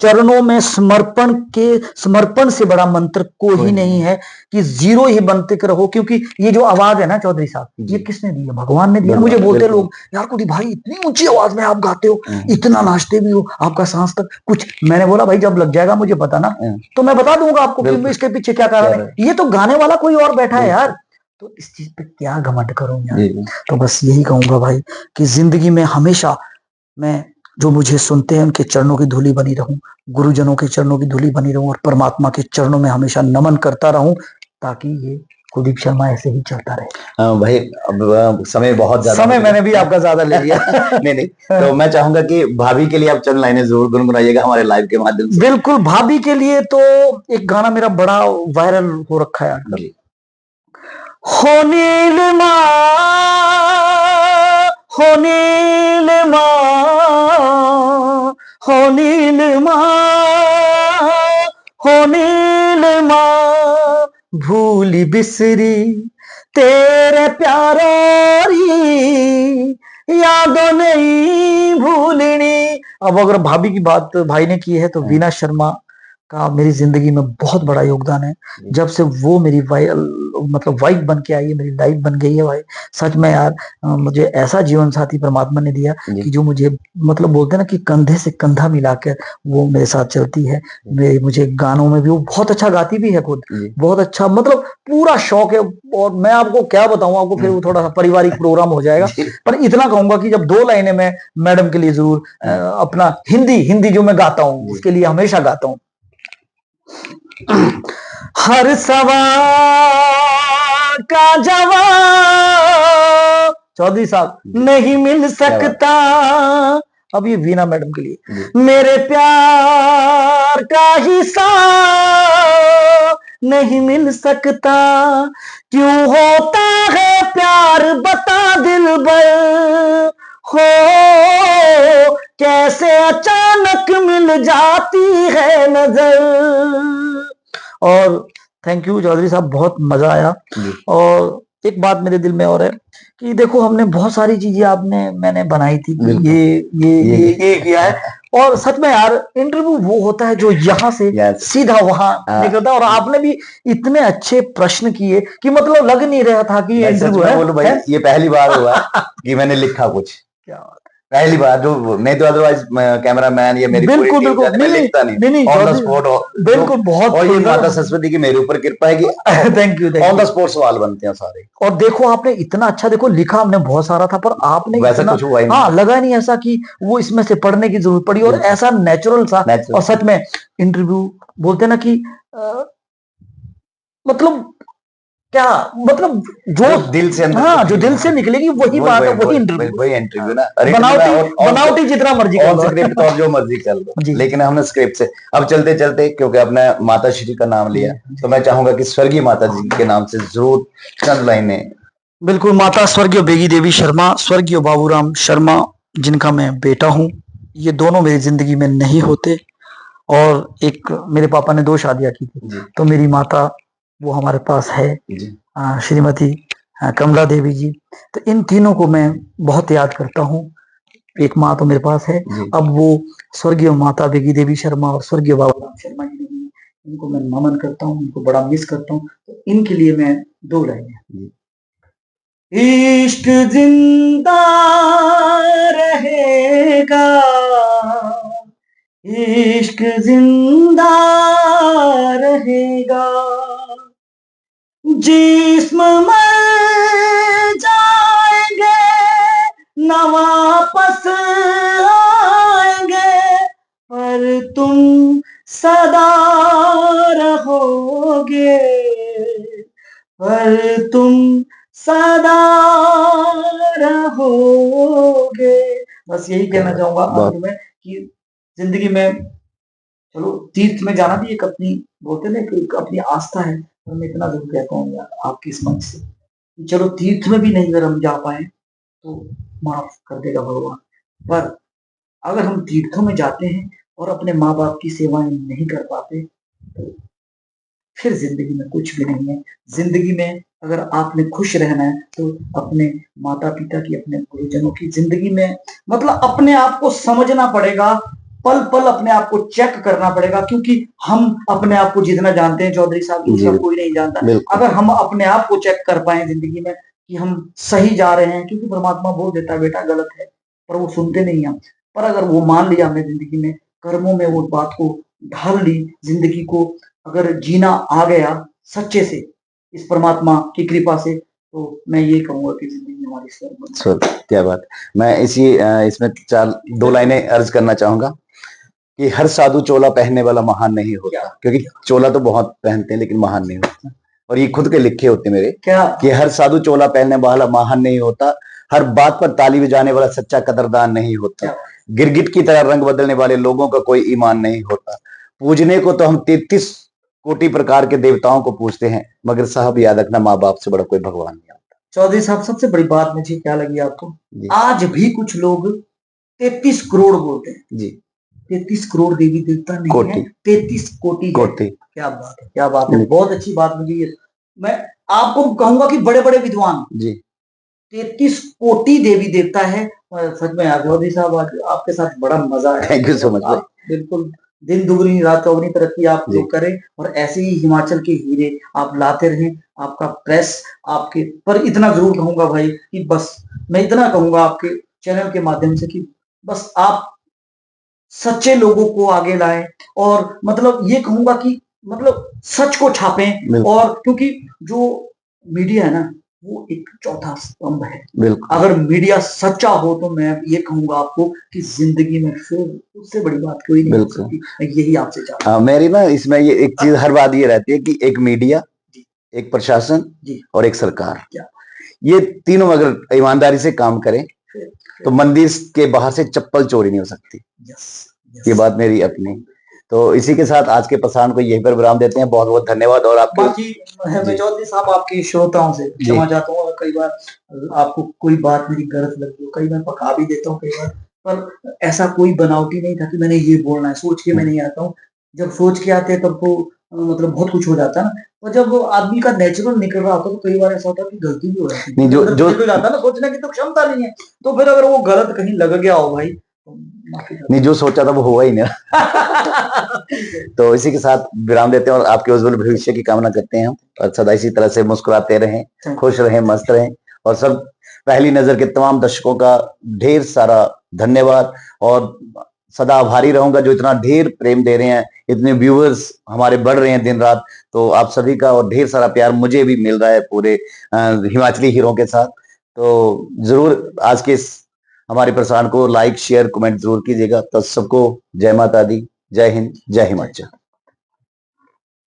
[SPEAKER 1] चरणों में समर्पण से बड़ा मंत्र कोई नहीं है, कि जीरो ही बनते रहो। क्योंकि ये जो आवाज है ना चौधरी साहब, ये किसने दी है? भगवान ने दिया। मुझे बोलते लोग, यार कुलदीप भाई इतनी ऊंची आवाज में आप गाते हो, इतना नाचते भी हो, आपका सांस तक कुछ। मैंने बोला भाई जब लग जाएगा मुझे बताना, तो मैं बता दूंगा आपको कि इसके पीछे क्या कारण है। ये तो गाने वाला कोई और बैठा है यार, तो इस चीज पे क्या घमंड करूं यार। तो बस यही कहूंगा भाई कि जिंदगी में हमेशा मैं, जो मुझे सुनते हैं उनके चरणों की धूली बनी रहूं, गुरुजनों के चरणों की धूली बनी रहूं, और परमात्मा के चरणों में हमेशा नमन करता रहूं, ताकि ये कुलदीप शर्मा ऐसे ही चलता रहे।
[SPEAKER 2] भाई अब समय बहुत ज्यादा,
[SPEAKER 1] समय मैंने भी आपका ज्यादा ले लिया।
[SPEAKER 2] नहीं तो मैं चाहूंगा कि भाभी के लिए आप चंद लाइनें जरूर गुनगुनाइएगा हमारे लाइव के माध्यम से।
[SPEAKER 1] बिल्कुल, भाभी के लिए तो एक गाना मेरा बड़ा वायरल हो रखा है आजकल, हो नीलिमा, हो नीलिमा, हो नीलिमा, हो नीलिमा, भूली बिसरी तेरे प्यारों री, यादों नहीं भूलनी। अब अगर भाभी की बात भाई ने की है, तो वीना शर्मा का मेरी जिंदगी में बहुत बड़ा योगदान है। जब से वो मेरी मतलब वाइफ बन के आई है, मेरी लाइफ बन गई है भाई। सच में यार, मुझे ऐसा जीवन साथी परमात्मा ने दिया कि जो मुझे, मतलब बोलते हैं ना कि कंधे से कंधा मिलाकर वो मेरे साथ चलती है। मुझे गानों में भी वो बहुत अच्छा गाती भी है खुद, बहुत अच्छा, मतलब पूरा शौक है। और मैं आपको क्या बताऊं, आपको फिर वो थोड़ा सा पारिवारिक प्रोग्राम हो जाएगा, पर इतना कहूंगा कि जब 2 लाइनें मैं मैडम के लिए जरूर अपना हिंदी जो मैं गाता हूँ, उसके लिए हमेशा गाता हूँ। हर सवाल का जवाब चौधरी साहब नहीं मिल सकता। अब ये वीना मैडम के लिए, मेरे प्यार का हिस्सा नहीं मिल सकता, क्यों होता है प्यार बता दिलबर, हो कैसे अचानक मिल जाती है नजर। और थैंक यू चौधरी साहब, बहुत मजा आया। और एक बात मेरे दिल में और है कि देखो, हमने बहुत सारी चीजें मैंने बनाई थी कि ये किया है, और सच में यार इंटरव्यू वो होता है जो यहाँ से सीधा वहां निकलता है। और आपने भी इतने अच्छे प्रश्न किए कि मतलब लग नहीं रहा था कि इंटरव्यू है।
[SPEAKER 2] बोलो भाई, ये पहली बार हुआ कि मैंने लिखा कुछ,
[SPEAKER 1] क्या
[SPEAKER 2] पहली बार। जो नहीं तो अदरवाइज कैमरामैन या मेरी पूरी टीम जाती, मैं लिखता नहीं, ऑन द स्पॉट।
[SPEAKER 1] बिल्कुल, बहुत।
[SPEAKER 2] और ये माता सरस्वती की मेरे ऊपर कृपा है कि
[SPEAKER 1] thank you
[SPEAKER 2] on the spot सवाल बनते हैं सारे।
[SPEAKER 1] और देखो आपने इतना अच्छा, देखो लिखा हमने बहुत सारा था, पर आपने
[SPEAKER 2] वैसा कुछ हुआ ही
[SPEAKER 1] हाँ, लगा नहीं ऐसा कि वो इसमें से पढ़ने की जरूरत पड़ी, और ऐसा नेचुरल सा। और सच में इंटरव्यू बोलते ना कि मतलब क्या, मतलब जो
[SPEAKER 2] दिल से,
[SPEAKER 1] हाँ, जो दिल से निकलेगी वही बात है, वही इंटरव्यू
[SPEAKER 2] ना।
[SPEAKER 1] बनावटी जितना मर्जी
[SPEAKER 2] ऑन स्क्रिप्ट और जो मर्जी कर लो, लेकिन हमने स्क्रिप्ट से। अब चलते चलते, क्योंकि आपने माता श्री का नाम लिया, तो मैं चाहूंगा कि स्वर्गीय माता जी के नाम से जरूर चंद लाइनें।
[SPEAKER 1] बिल्कुल। माता स्वर्गीय बेगी देवी शर्मा, स्वर्गीय बाबूराम शर्मा, जिनका मैं बेटा हूँ, ये दोनों मेरी जिंदगी में नहीं होते। और एक मेरे पापा ने 2 शादियां की थी, तो मेरी माता वो हमारे पास है, श्रीमती कमला देवी जी। तो इन तीनों को मैं बहुत याद करता हूँ। एक माँ तो मेरे पास है, अब वो स्वर्गीय माता बेगी देवी शर्मा और स्वर्गीय बाबूराम शर्मा जी नहीं, इनको मैं नमन करता हूँ, इनको बड़ा मिस करता हूँ। तो इनके लिए मैं 2 लाइनें। इश्क जिंदा रहेगा, इश्क जिंदा रहेगा, जिस्म मर जाएंगे न वापस आएंगे, पर तुम सदा रहोगे, पर तुम सदा रहोगे। बस यही कहना चाहूंगा आखिर में कि जिंदगी में चलो तीर्थ में जाना भी एक अपनी, बोलते ना कि अपनी आस्था है। और मैं इतना जरूर कहता हूँ यार आपकी इस मंच से, चलो तीर्थ में भी नहीं अगर हम जा पाए तो माफ कर देगा भगवान, पर अगर हम तीर्थों में जाते हैं और अपने माँ बाप की सेवाएं नहीं कर पाते, तो फिर जिंदगी में कुछ भी नहीं है। जिंदगी में अगर आपने खुश रहना है तो अपने माता पिता की, अपने गुरुजनों की जिंदगी में मतलब अपने आप को समझना पड़ेगा, पल पल अपने आप को चेक करना पड़ेगा, क्योंकि हम अपने आप को जितना जानते हैं चौधरी साहब, दूसरा कोई नहीं जानता। अगर हम अपने आप को चेक कर पाए जिंदगी में कि हम सही जा रहे हैं, क्योंकि परमात्मा बोल देता है बेटा गलत है, पर वो सुनते नहीं हैं। पर अगर वो मान लिया हमने जिंदगी में, कर्मों में वो बात को ढाल ली, जिंदगी को अगर जीना आ गया सच्चे से इस परमात्मा की कृपा से, तो मैं ये कहूंगा कि जिंदगी हमारी स्वर्ग।
[SPEAKER 2] क्या बात। मैं इसमें 2 लाइनें अर्ज करना चाहूंगा कि हर साधु चोला पहनने वाला महान नहीं होता, क्योंकि चोला तो बहुत पहनते हैं लेकिन महान नहीं होता। और ये खुद के लिखे होते मेरे, क्या कि हर साधु चोला पहनने वाला महान नहीं होता, हर बात पर ताली बजाने वाला सच्चा कदरदान नहीं होता, गिरगिट की तरह रंग बदलने वाले लोगों का कोई ईमान नहीं होता, पूजने को तो हम 33 कोटि प्रकार के देवताओं को पूछते हैं, मगर साहब याद रखना माँ बाप से बड़ा कोई भगवान नहीं होता।
[SPEAKER 1] चौधरी साहब सबसे बड़ी बात मुझे क्या लगी आपको, आज भी कुछ लोग 33 करोड़ बोलते हैं जी, 33 करोड़ देवी देवता नहीं है, 33 कोटि। क्या बात है, क्या बात है, बहुत अच्छी बात मुझे ये। मैं आपको कहूंगा कि बड़े बड़े विद्वान जी 33 कोटि देवी देवता है। सच में चौधरी साहब आज आपके साथ बड़ा मजा है।
[SPEAKER 2] Thank you so much.
[SPEAKER 1] बिल्कुल, दिन दुगनी रात चौगनी तरक्की आप लोग करें, और ऐसे ही हिमाचल के हीरे आप लाते रहें। आपका प्रेस आपके पर इतना जरूर कहूंगा भाई कि बस मैं इतना कहूंगा आपके चैनल के माध्यम से कि बस आप सच्चे लोगों को आगे लाएं, और मतलब ये कहूंगा कि मतलब सच को छापें। और क्योंकि जो मीडिया है ना, वो एक चौथा स्तंभ है। अगर मीडिया सच्चा हो तो मैं ये कहूंगा आपको कि जिंदगी में फिर उससे बड़ी बात कोई नहीं हो सकती। यही आपसे चाहता हूं।
[SPEAKER 2] मेरी ना इसमें ये एक चीज हर बात ये रहती है कि एक मीडिया, एक प्रशासन और एक सरकार, ये तीनों अगर ईमानदारी से काम करें तो मंदिर के बाहर से चप्पल चोरी नहीं हो सकती। ये बात मेरी अपनी। तो इसी के साथ आज के प्रसारण को यहीं पर विराम देते हैं। बहुत बहुत धन्यवाद। और आपके
[SPEAKER 1] बाकी मैं चौधरी साहब आपके श्रोताओं से क्षमा चाहता हूँ, और कई बार आपको कोई बात मेरी गलत लगी हो, कई बार पका भी देता हूँ कई बार, पर ऐसा कोई बनावटी नहीं था कि मैंने ये बोलना है, सोच के मैं नहीं आता हूँ। जब सोच के आते हैं तब तो मतलब बहुत कुछ हो जाता है ना, और जब आदमी का नेचुरल निकल रहा होता है तो कई बार ऐसा होता है कि गलती भी हो जाती है।
[SPEAKER 2] नहीं, जो
[SPEAKER 1] मतलब
[SPEAKER 2] जो
[SPEAKER 1] निकल जाता है ना, सोचने की तो क्षमता नहीं है, तो फिर अगर वो गलत कहीं लग गया हो भाई तो माफी
[SPEAKER 2] नहीं, जो सोचा था वो हुआ ही ना। तो इसी के साथ विराम देते हैं और आपके उज्जवल भविष्य की कामना करते हैं हम, और सदा इसी तरह से मुस्कुराते रहें, खुश रहें, मस्त रहें। और सब पहली नजर के तमाम दर्शकों का ढेर सारा धन्यवाद, और सदा आभारी रहूंगा जो इतना ढेर प्रेम दे रहे हैं, इतने व्यूअर्स हमारे बढ़ रहे हैं दिन रात। तो आप सभी का और ढेर सारा प्यार मुझे भी मिल रहा है पूरे हिमाचली हीरो के साथ। तो जरूर आज के इस हमारे प्रसारण को लाइक, शेयर, कमेंट जरूर कीजिएगा। तो सबको जय माता दी, जय हिंद, जय हिमाचल।